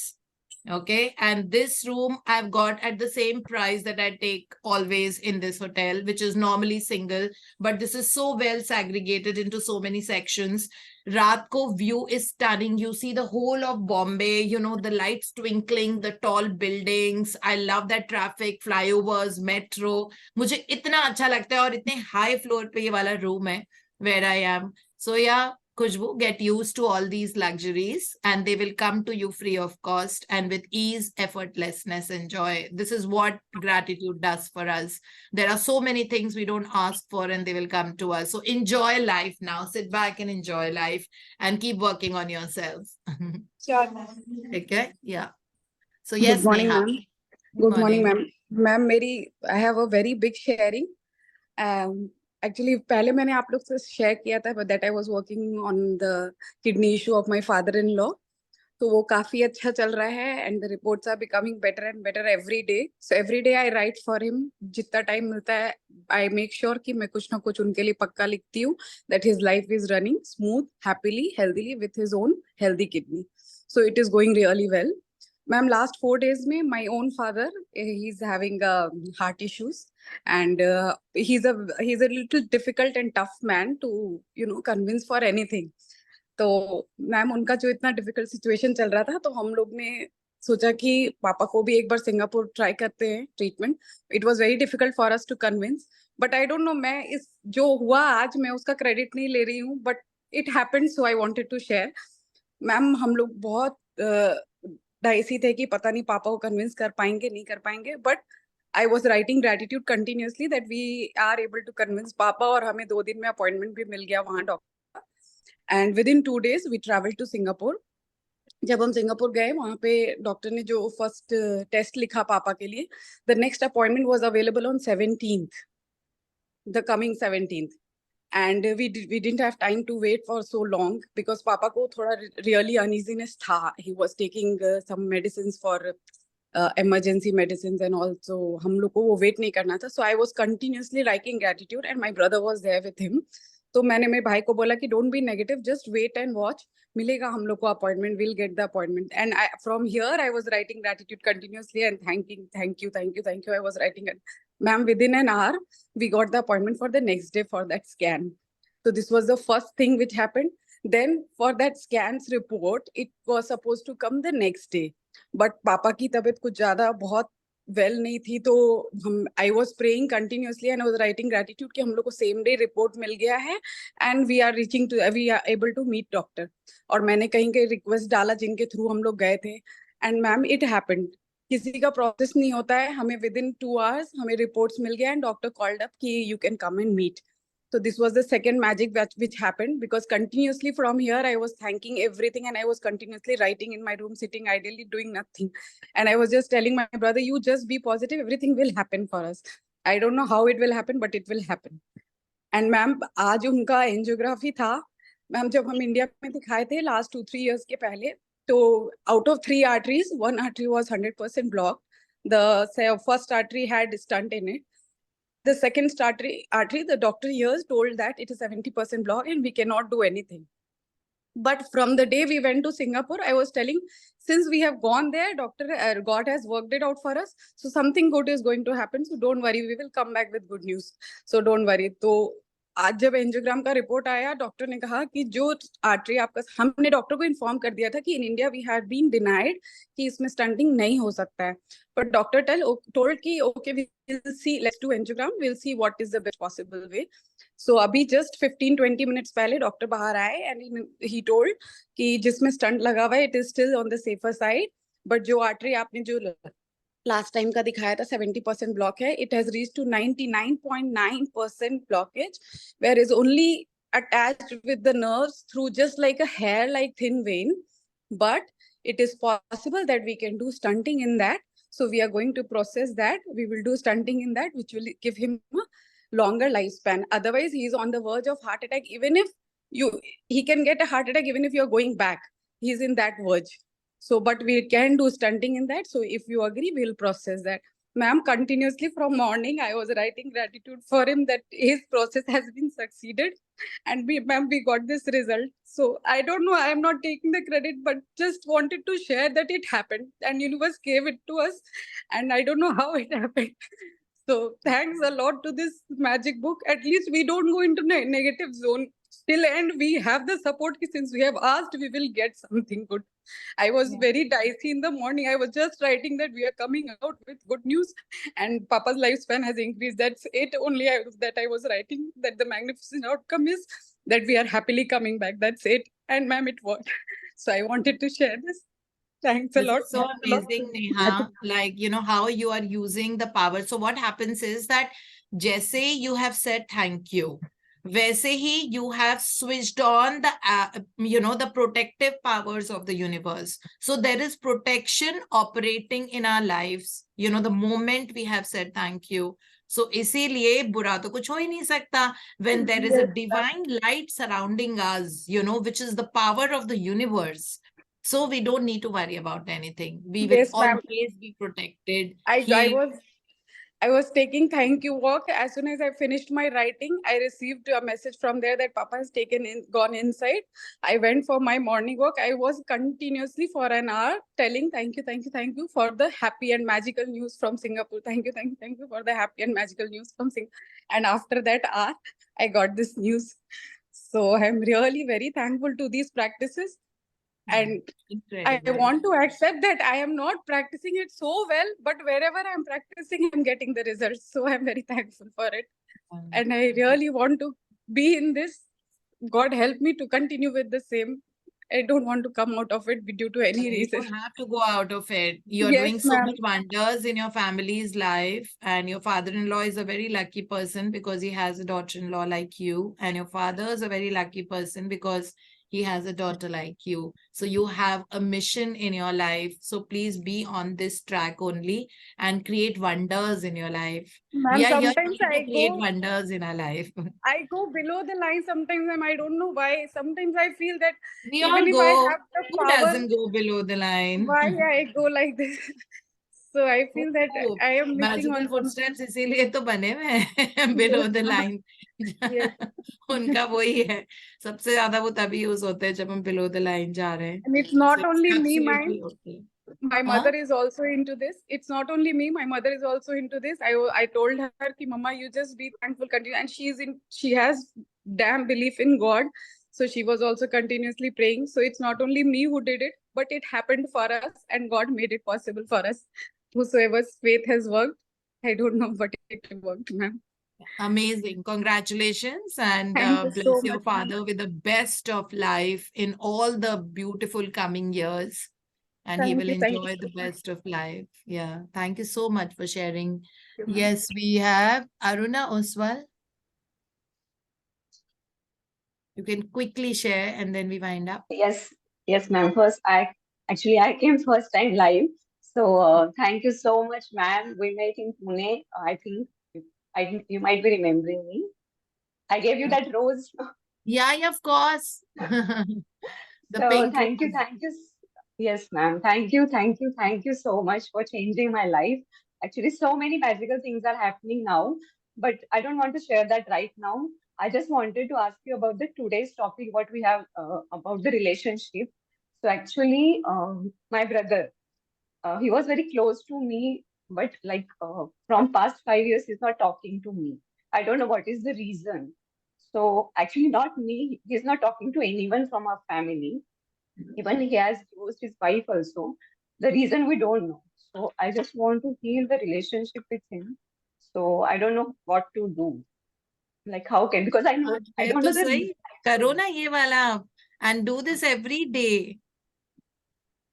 Okay. And this room I've got at the same price that I take always in this hotel, which is normally single, but this is so well segregated into so many sections. Raat ko view is stunning. You see the whole of Bombay, you know, the lights twinkling, the tall buildings. I love that traffic, flyovers, metro. मुझे इतना अच्छा लगता है और इतने high floor पे ये वाला room है where I am. So yeah, Khushbu, get used to all these luxuries and they will come to you free of cost and with ease, effortlessness, and joy. This is what gratitude does for us. There are so many things we don't ask for and they will come to us. So enjoy life now. Sit back and enjoy life and keep working on yourself. Sure, ma'am. Okay? Yeah. So yes, Good morning, Neha. ma'am. Good morning, ma'am. Ma'am, I have a very big sharing. Actually, पहले मैंने आप लोग से share किया था that I was working on the kidney issue of my father-in-law. तो वो काफी अच्छा चल रहा है and the reports are becoming better and better every day. So every day I write for him. जितना टाइम मिलता है I make sure कि मैं कुछ ना कुछ उनके लिए पक्का लिखती हूँ that his life is running smooth, happily, healthily with his own healthy kidney. So it is going really well. Ma'am, last 4 days में my own father, he's having heart issues and he's a little difficult and tough man to, you know, convince for anything. तो ma'am उनका जो इतना difficult situation चल रहा था तो हम लोग ने सोचा कि पापा को भी एक बार सिंगापुर ट्राई करते हैं treatment. It was very difficult for us to convince but I don't know, मैं इस जो हुआ आज मैं उसका क्रेडिट नहीं ले रही हूँ but it happened so I wanted to share. Ma'am हम लोग बहुत डाइसी थे कि पता नहीं पापा को कन्विंस कर पाएंगे नहीं कर पाएंगे but I was writing gratitude continuously that we are able to convince पापा और हमें 2 दिन में अपॉइंटमेंट भी मिल गया वहाँ doctor. And within 2 days we traveled to Singapore. जब हम सिंगापुर गए वहाँ पे डॉक्टर ने जो फर्स्ट टेस्ट लिखा पापा के लिए, the next appointment was available on 17th, the coming 17th. And we didn't have time to wait for so long because पापा को थोड़ा really uneasiness था. He was taking some medicines for emergency medicines and also हम लोग को वो wait नहीं करना था. So I was continuously writing gratitude and my brother was there with him. तो मैंने मेरे भाई को बोला कि don't be negative, just wait and watch, मिलेगा हम लोग को appointment, will get the appointment. And from here I was writing gratitude continuously and thank you I was writing. Ma'am within an hour we got the appointment for the next day for that scan. So this was the first thing which happened. Then for that scans report, it was supposed to come the next day. But पापा की तबीयत कुछ ज्यादा बहुत well नहीं थी तो हम I was praying continuously and I was writing gratitude कि हम लोग को सेम डे रिपोर्ट मिल गया है and we are able to meet doctor. और मैंने कहीं कहीं रिक्वेस्ट डाला जिनके थ्रू हम लोग गए थे एंड मैम इट हैपेंड. किसी का प्रोसेस नहीं होता है, हमें विद इन 2 hours हमें रिपोर्ट्स मिल गया एंड डॉक्टर कॉल्ड अप कि you can come and meet. So this was the second magic which happened, because continuously from here, I was thanking everything and I was continuously writing in my room, sitting ideally, doing nothing. And I was just telling my brother, you just be positive, everything will happen for us. I don't know how it will happen, but it will happen. And ma'am आज उनका angiography था ma'am, जब हम India में दिखाए थे last 2-3 years के पहले, तो out of 3 arteries, 1 artery was 100% blocked. The first artery had stunt in it. The second artery, the doctor here told that it is 70% blocked and we cannot do anything. But from the day we went to Singapore, I was telling, since we have gone there, God has worked it out for us. So something good is going to happen. So don't worry, we will come back with good news. So don't worry. तो आज जब angiogram का report आया, doctor ने कहा कि जो artery आपका, हमने डॉक्टर को इन्फॉर्म कर दिया था कि in India we have been denied कि इसमें स्टंटिंग नहीं हो सकता है, बट डॉक्टर टोल्ड कि okay we will see, let's do angiogram, we will see what is the best possible way. So अभी जस्ट 15-20 मिनट्स पहले डॉक्टर बाहर आए एंड ही टोल्ड कि जिसमें स्टंट लगा हुआ है it is still on the safer side, but जो आर्टरी आपने जो लास्ट टाइम का दिखाया था 70% ब्लॉक है, it has reached to 99.9% blockage, where is only attached with the nerves through just like a hair like thin vein, but it is possible that we can do stunting in that. So we are going to process that. We will do stunting in that, which will give him a longer lifespan. Otherwise he is on the verge of heart attack. Even if he can get a heart attack even if you're going back, he's in that verge. So but we can do stunting in that. So if you agree, we'll process that. Ma'am, continuously from morning I was writing gratitude for him that his process has been succeeded, and ma'am, we got this result. So I don't know, I am not taking the credit, but just wanted to share that it happened and universe gave it to us, and I don't know how it happened. So thanks a lot to this magic book. At least we don't go into negative zone till end. We have the support, since we have asked, we will get something good. I was very dicey in the morning. I was just writing that we are coming out with good news and Papa's lifespan has increased. That's it only that I was writing, that the magnificent outcome is that we are happily coming back. That's it. And ma'am, it worked. So I wanted to share this. Thanks a This lot. is so amazing, Neha. Like, you know, how you are using the power. So what happens is that जैसे you have said thank you, वैसे ही you have switched on the, you know, the protective powers of the universe. So there is protection operating in our lives, you know, the moment we have said thank you. So इसीलिए बुरा तो कुछ हो ही नहीं सकता. When there is a divine light surrounding us, you know, which is the power of the universe. So we don't need to worry about anything. We will Yes, ma'am. always be protected. I was taking thank you walk. As soon as I finished my writing, I received a message from there that Papa has gone inside. I went for my morning walk. I was continuously for an hour telling thank you for the happy and magical news from Singapore. Thank you for the happy and magical news from Singapore. And after that hour, I got this news. So I'm really very thankful to these practices. And I want to accept that I am not practicing it so well, but wherever I'm practicing, I'm getting the results. So I'm very thankful for it. And I really want to be in this. God help me to continue with the same. I don't want to come out of it due to any You reason. don't have to go out of it. You're Yes, doing so ma'am. much wonders in your family's life, and your father-in-law is a very lucky person because he has a daughter-in-law like you, and your father is a very lucky person because he has a daughter like you. So you have a mission in your life. So please be on this track only and create wonders in your life. Ma'am, We are here sometimes to I create go wonders in our life. I go below the line sometimes, and I don't know why. Sometimes I feel that We even all if I go. have the Who power, doesn't go below the line? why I go like this? So I feel that Oh, I am missing magical on something. footsteps इसीलिए तो बने हुए हैं below the line. Yes. उनका वही है. सबसे ज्यादा वो तभी यूज होते हैं जब हम below the line जा रहे हैं. And it's not So it's only me, absolutely okay. my mother is also into this. It's not only me, my mother is also into this. I told her ki mama, you just be thankful, continue. And she has damn belief in God. So she was also continuously praying. So it's not only me who did it, but it happened for us and God made it possible for us. Whosoever's faith has worked, I don't know, but it worked, ma'am. Amazing. Congratulations, and Thank you bless so your much, ma'am. father with the best of life in all the beautiful coming years. And he Thank will you, thank you enjoy the so much. best of life. Yeah. Thank you so much for sharing. Thank you, ma'am. Yes, we have Aruna Oswal. You can quickly share and then we wind up. Yes, yes, ma'am. First, I came first time live. So thank you so much, ma'am. We met in Pune. I think you might be remembering me. I gave you that rose. Yeah, of course. The So pink thank you, rose. thank you. Yes, ma'am. Thank you so much for changing my life. Actually, so many magical things are happening now, but I don't want to share that right now. I just wanted to ask you about the today's topic, what we have about the relationship. So actually, my brother, he was very close to me, but like from past 5 years, he's not talking to me. I don't know what is the reason. So actually, not me. He's not talking to anyone from our family. Even he has divorced his wife also. The reason we don't know. So I just want to heal the relationship with him. So I don't know what to do. Like how can, because I है don't तो know the सही reason. करो ना ये वाला and do this every day.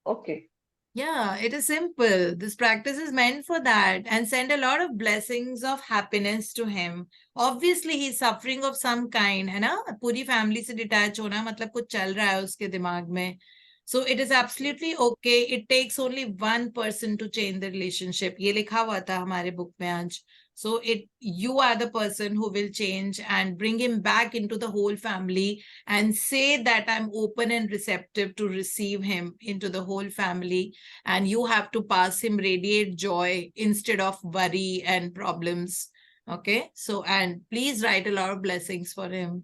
Okay. Yeah, it is simple. This practice is meant for that and send a lot of blessings of happiness to him. Obviously, he's suffering of some kind, है ना? पूरी family से detach होना मतलब कुछ चल रहा है उसके दिमाग में. So it is absolutely okay. It takes only one person to change the relationship. ये लिखा हुआ था हमारे book में आज. So you are the person who will change and bring him back into the whole family and say that I'm open and receptive to receive him into the whole family. And you have to pass him radiate joy instead of worry and problems. Okay. So, and please write a lot of blessings for him.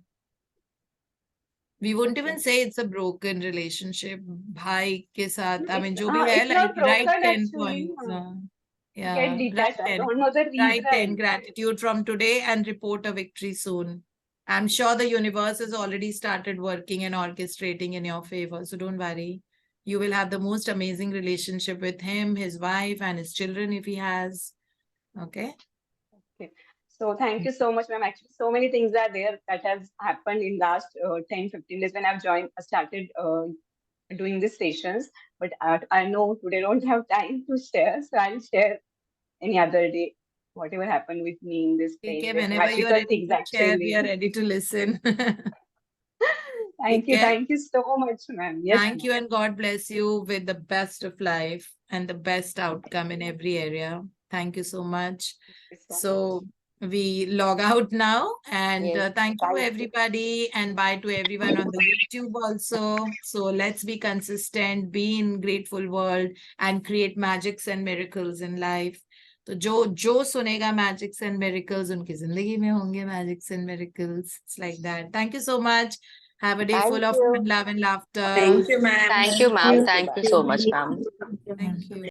We wouldn't even say it's a broken relationship. Bhai ke saath, I mean, jo bhi hai, It's not like, write broken 10 actually. points. Get Yeah, write detached. I 10. don't know the Write 10 reason. gratitude from today and report a victory soon. I'm sure the universe has already started working and orchestrating in your favor. So don't worry. You will have the most amazing relationship with him, his wife, and his children if he has. Okay. Okay. So thank you so much, ma'am. Actually, so many things are there that has happened in last 10, 15 days when I've started doing these sessions. But I know today don't have time to share, so I'll share any other day whatever happened with me in this 10 Okay, days. whenever you are Magical ready things to share, we are actually. ready to listen. Thank you so much, ma'am. Yes, Thank ma'am. you, and God bless you with the best of life and the best outcome in every area. Thank you so much. So we log out now, and Yes, thank you thank you. everybody, and bye to everyone on the YouTube also. So let's be consistent, be in grateful world, and create magics and miracles in life. तो जो सुनेगा magics and miracles उनकी जिंदगी में होंगे magics and miracles. It's like that. Thank you so much. Have a day Thank full of you. fun, love, and laughter. Thank you, ma'am. Thank you, ma'am. Thank you so much, ma'am. Thank you.